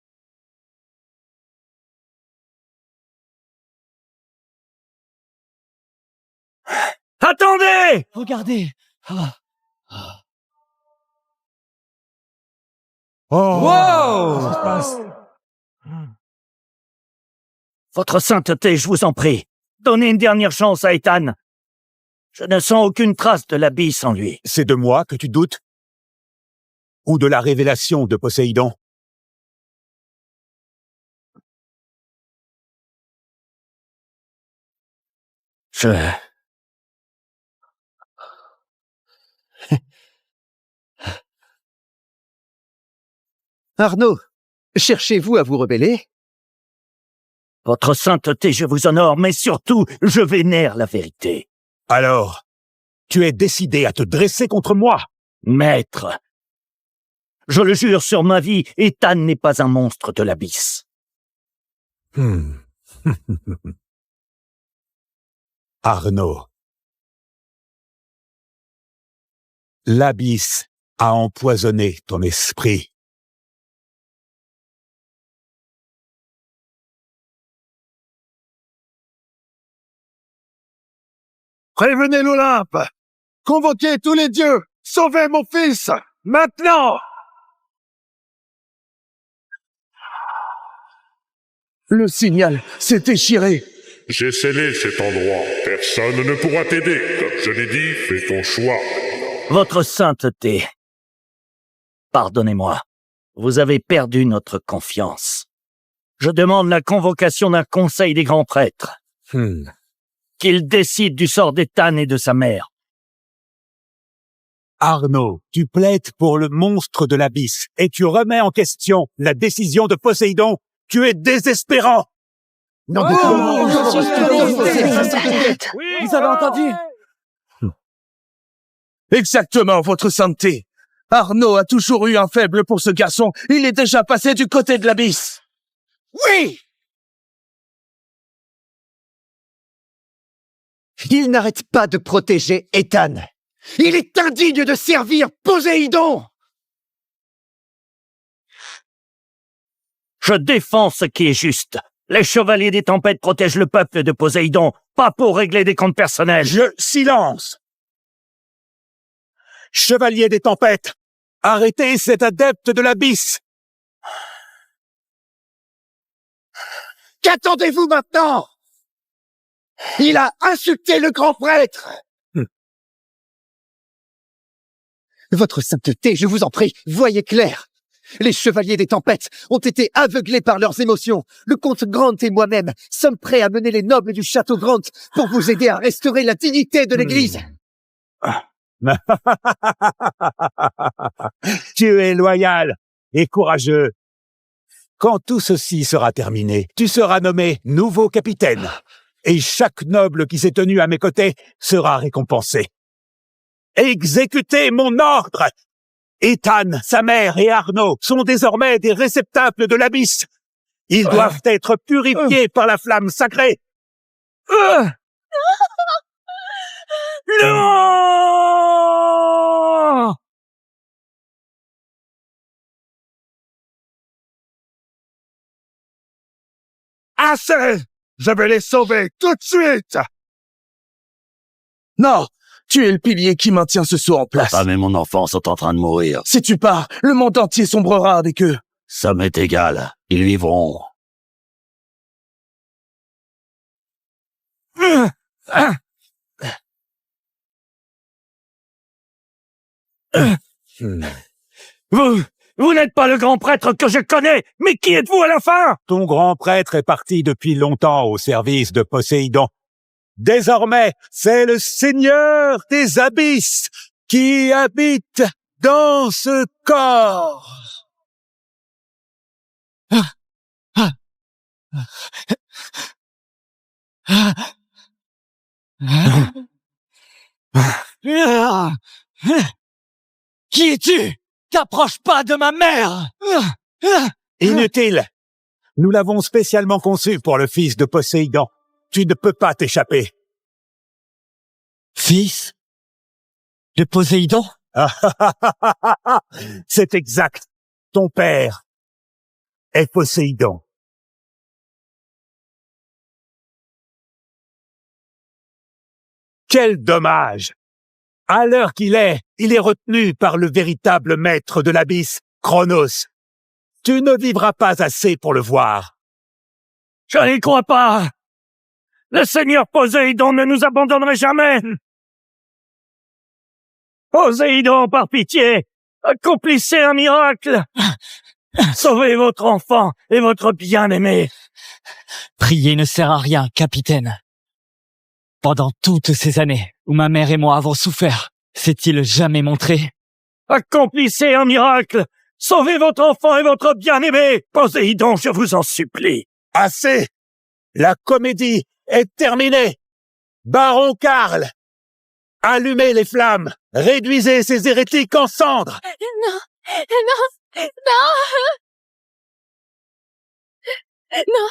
Speaker 1: Attendez!
Speaker 3: Regardez.
Speaker 9: Votre sainteté, je vous en prie, donnez une dernière chance à Ethan. Je ne sens aucune trace de l'abysse en lui.
Speaker 6: C'est de moi que tu doutes? Ou de la révélation de Poséidon?
Speaker 8: Arnaud, cherchez-vous à vous rebeller?
Speaker 9: Votre sainteté, je vous honore, mais surtout, je vénère la vérité.
Speaker 6: Alors, tu es décidé à te dresser contre moi?
Speaker 9: Maître, je le jure sur ma vie, Ethan n'est pas un monstre de l'abysse.
Speaker 6: Arnaud. L'abysse a empoisonné ton esprit.
Speaker 1: Prévenez l'Olympe! Convoquez tous les dieux! Sauvez mon fils! Maintenant!
Speaker 2: Le signal s'est déchiré.
Speaker 11: J'ai scellé cet endroit. Personne ne pourra t'aider. Comme je l'ai dit, fais ton choix.
Speaker 9: Votre sainteté, pardonnez-moi, vous avez perdu notre confiance. Je demande la convocation d'un conseil des grands prêtres. Qu'il décide du sort d'Ethan et de sa mère.
Speaker 6: Arnaud, tu plaides pour le monstre de l'abysse et tu remets en question la décision de Poséidon. Tu es désespérant!
Speaker 3: Vous avez entendu?
Speaker 2: Exactement, votre sainteté. Arnaud a toujours eu un faible pour ce garçon. Il est déjà passé du côté de l'abysse.
Speaker 8: Oui! Il n'arrête pas de protéger Ethan. Il est indigne de servir Poséidon!
Speaker 9: Je défends ce qui est juste. Les chevaliers des tempêtes protègent le peuple de Poséidon, pas pour régler des comptes personnels.
Speaker 6: Silence! Chevalier des tempêtes, arrêtez cet adepte de l'abysse!
Speaker 8: Qu'attendez-vous maintenant? Il a insulté le grand prêtre! Votre sainteté, je vous en prie, voyez clair. Les chevaliers des tempêtes ont été aveuglés par leurs émotions. Le comte Grant et moi-même sommes prêts à mener les nobles du château Grant pour vous aider à restaurer la dignité de l'Église.
Speaker 6: Tu es loyal, et courageux. Quand tout ceci sera terminé, tu seras nommé nouveau capitaine, et chaque noble qui s'est tenu à mes côtés sera récompensé. Exécutez mon ordre! Ethan, sa mère et Arnaud sont désormais des réceptacles de l'abysse. Ils doivent être purifiés par la flamme sacrée.
Speaker 1: Non! Assez! Je vais les sauver tout de suite!
Speaker 2: Non! Tu es le pilier qui maintient ce saut en place.
Speaker 12: Ma femme et mon enfant sont en train de mourir.
Speaker 2: Si tu pars, le monde entier sombrera avec eux.
Speaker 12: Ça m'est égal. Ils vivront.
Speaker 1: Vous n'êtes pas le grand prêtre que je connais, mais qui êtes-vous à la fin?
Speaker 6: Ton grand prêtre est parti depuis longtemps au service de Poséidon. Désormais, c'est le Seigneur des abysses qui habite dans ce corps.
Speaker 3: Qui es-tu? T'approches pas de ma mère!
Speaker 6: Inutile. Nous l'avons spécialement conçu pour le fils de Poséidon. Tu ne peux pas t'échapper.
Speaker 3: Fils de Poséidon?
Speaker 6: C'est exact. Ton père est Poséidon. Quel dommage! À l'heure qu'il est, il est retenu par le véritable maître de l'abysse, Chronos. Tu ne vivras pas assez pour le voir.
Speaker 1: Je n'y crois pas! Le Seigneur Poséidon ne nous abandonnerait jamais! Poséidon, par pitié, accomplissez un miracle! Sauvez votre enfant et votre bien-aimé!
Speaker 3: Prier ne sert à rien, capitaine. Pendant toutes ces années où ma mère et moi avons souffert, s'est-il jamais montré?
Speaker 1: Accomplissez un miracle! Sauvez votre enfant et votre bien-aimé! Poséidon, je vous en supplie!
Speaker 6: Assez! La comédie est terminée! Baron Karl! Allumez les flammes! Réduisez ces hérétiques en cendres!
Speaker 5: Non! Non! Non! Non!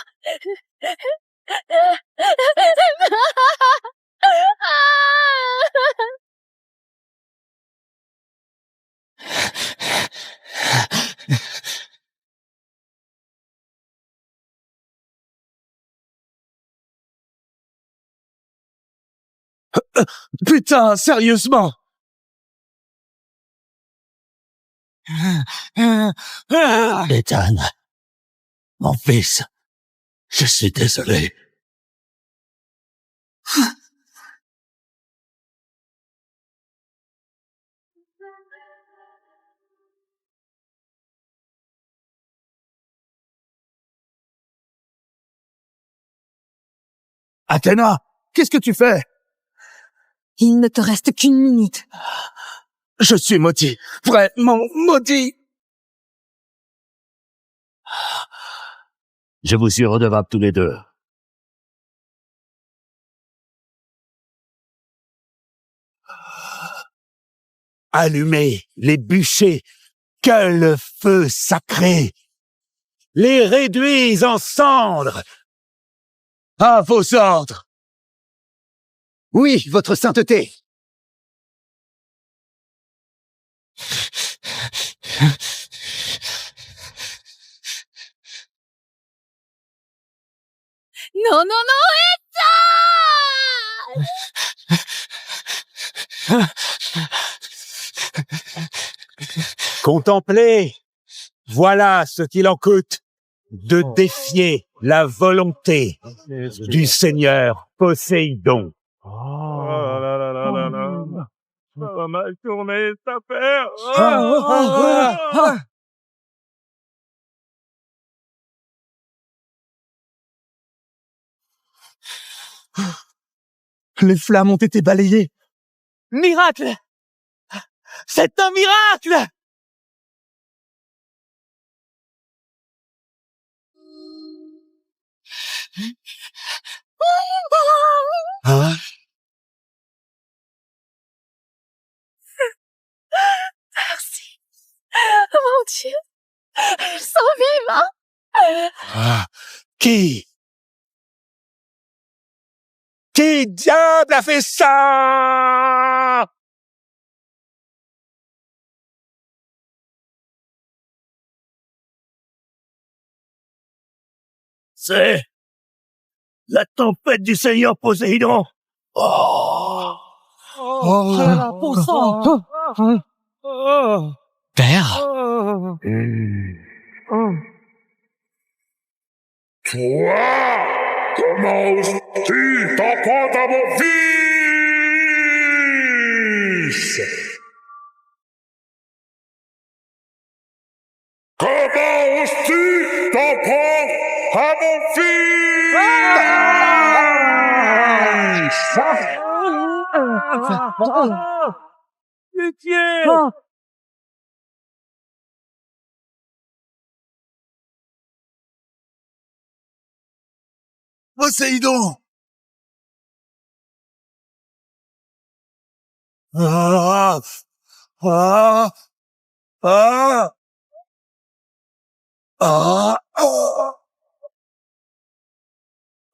Speaker 2: Putain, sérieusement!
Speaker 12: Ethan, mon fils, je suis désolé.
Speaker 2: Athéna, qu'est-ce que tu fais?
Speaker 4: Il ne te reste qu'une minute.
Speaker 2: Je suis maudit, vraiment maudit.
Speaker 12: Je vous suis redevable tous les deux.
Speaker 6: Allumez les bûchers, que le feu sacré les réduise en cendres.
Speaker 2: À vos ordres!
Speaker 8: Oui, votre sainteté.
Speaker 5: Non, non, non,
Speaker 6: Contemplez, voilà ce qu'il en coûte de défier la volonté du Seigneur Poséidon.
Speaker 1: Ça va mal tourner, cette affaire!
Speaker 2: Les flammes ont été balayées.
Speaker 3: Miracle! C'est un miracle!
Speaker 2: Hein?
Speaker 10: Merci. Mon Dieu. Ils sont vivants.
Speaker 6: Ah, qui diable a fait ça?
Speaker 1: C'est la tempête du Seigneur Poséidon.
Speaker 3: Père,
Speaker 11: Toi, comment oses-tu t'en prendre à mon fils? Comment oses-tu t'en prendre à mon fils?
Speaker 1: Pitié!
Speaker 2: Poséidon! Ah! Ah! Ah! Ah! Ah!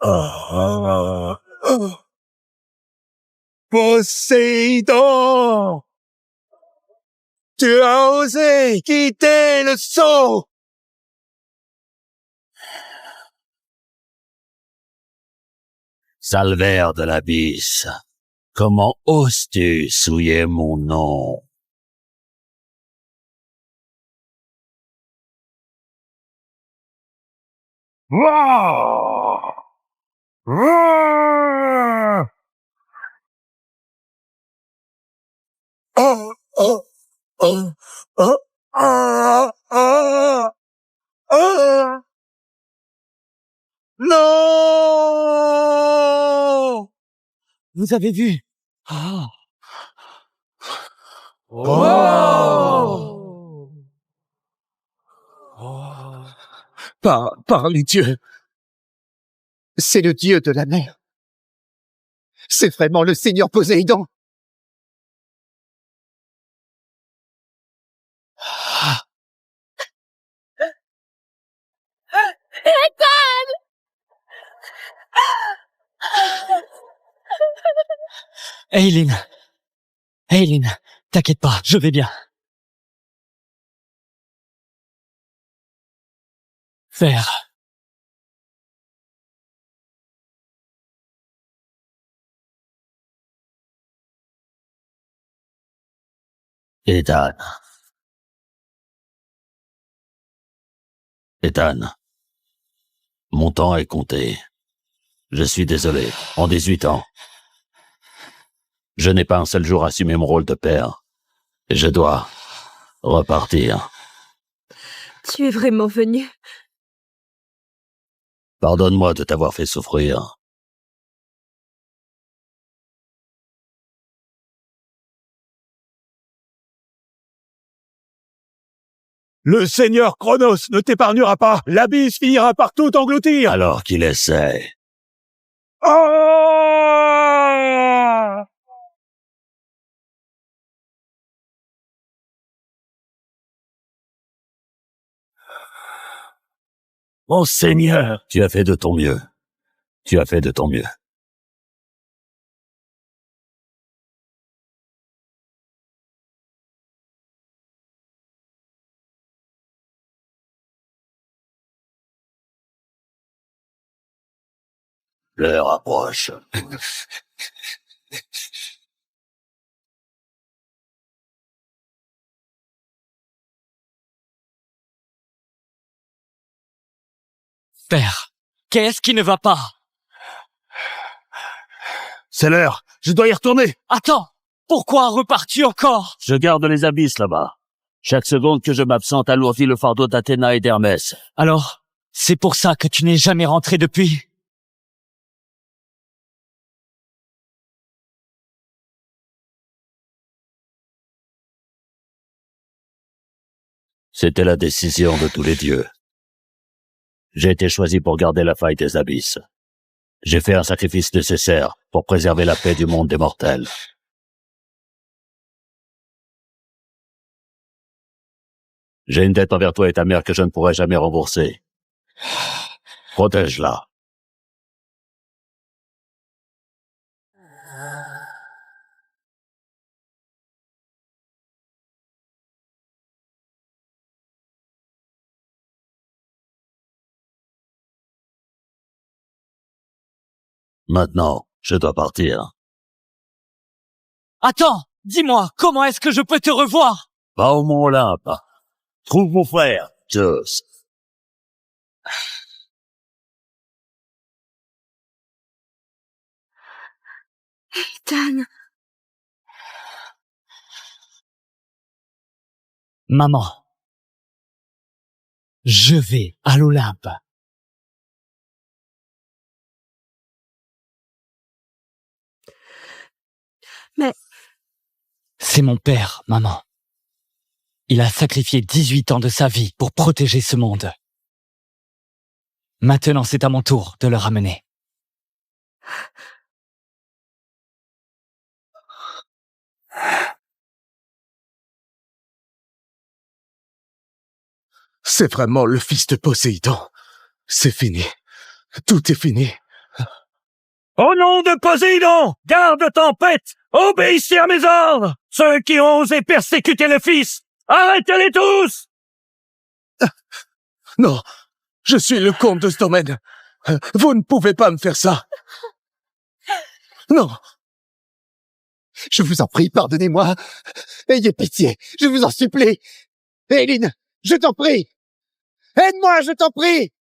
Speaker 2: Ah! Poséidon! Tu as osé quitter le sceau!
Speaker 12: Salvaire de l'abysse, comment oses-tu souiller mon nom?
Speaker 1: Wouah! Wouah!
Speaker 2: Oh! Oh! Oh! Oh! Ah! Ah! Ah! Non!
Speaker 3: vous avez vu? Ah.
Speaker 2: Oh! Par les dieux! C'est le dieu de la mer. C'est vraiment le Seigneur Poséidon.
Speaker 3: Aileen, t'inquiète pas, je vais bien. Père,
Speaker 12: Ethan. Ethan. Mon temps est compté. Je suis désolé. En 18 ans, je n'ai pas un seul jour assumé mon rôle de père. Et je dois repartir.
Speaker 5: Tu es vraiment venu?
Speaker 12: Pardonne-moi de t'avoir fait souffrir.
Speaker 6: Le Seigneur Chronos ne t'épargnera pas. L'abysse finira par tout engloutir.
Speaker 12: Alors qu'il essaie.
Speaker 6: Ah!
Speaker 1: Mon Seigneur!
Speaker 12: Tu as fait de ton mieux. Tu as fait de ton mieux. L'heure approche.
Speaker 3: père, qu'est-ce qui ne va pas?
Speaker 1: C'est l'heure. Je dois y retourner.
Speaker 3: Attends, pourquoi repars-tu encore?
Speaker 12: Je garde les abysses là-bas. Chaque seconde que je m'absente alourdit le fardeau d'Athéna et d'Hermès.
Speaker 3: Alors, c'est pour ça que tu n'es jamais rentré depuis?
Speaker 12: C'était la décision de tous les dieux. J'ai été choisi pour garder la faille des abysses. J'ai fait un sacrifice nécessaire pour préserver la paix du monde des mortels. J'ai une dette envers toi et ta mère que je ne pourrai jamais rembourser. Protège-la. Maintenant, je dois partir.
Speaker 3: Attends, dis-moi, comment est-ce que je peux te revoir?
Speaker 12: Va au Mont Olympe. Trouve mon frère, Zeus.
Speaker 5: Ethan.
Speaker 3: Maman, je vais à l'Olympe.
Speaker 5: Mais...
Speaker 3: C'est mon père, maman. Il a sacrifié 18 ans de sa vie pour protéger ce monde. Maintenant, c'est à mon tour de le ramener.
Speaker 2: C'est vraiment le fils de Poséidon. C'est fini. Tout est fini.
Speaker 1: Au nom de Poséidon, garde tempête, obéissez à mes ordres. Ceux qui ont osé persécuter le fils, arrêtez-les tous.
Speaker 2: Non, je suis le comte de ce domaine. Vous ne pouvez pas me faire ça. Non.
Speaker 8: Je vous en prie, pardonnez-moi. Ayez pitié, je vous en supplie. Eileen, je t'en prie. Aide-moi, je t'en prie.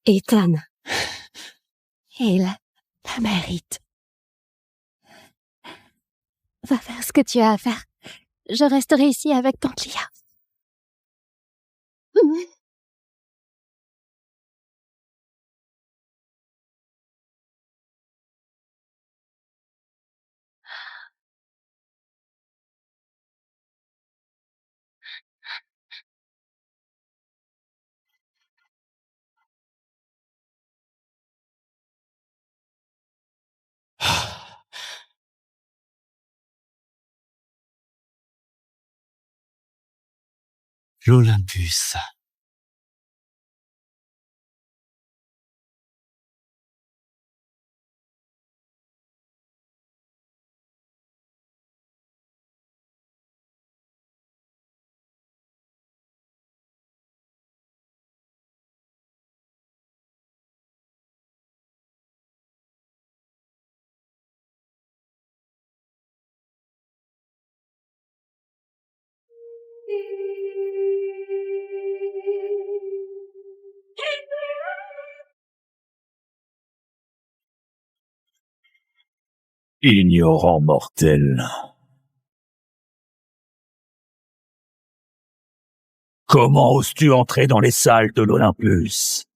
Speaker 5: Ethan. Il la mérite. Va faire ce que tu as à faire. Je resterai ici avec tante Lia.
Speaker 3: L'Olympus.
Speaker 9: Ignorant mortel. Comment oses-tu entrer dans les salles de l'Olympus?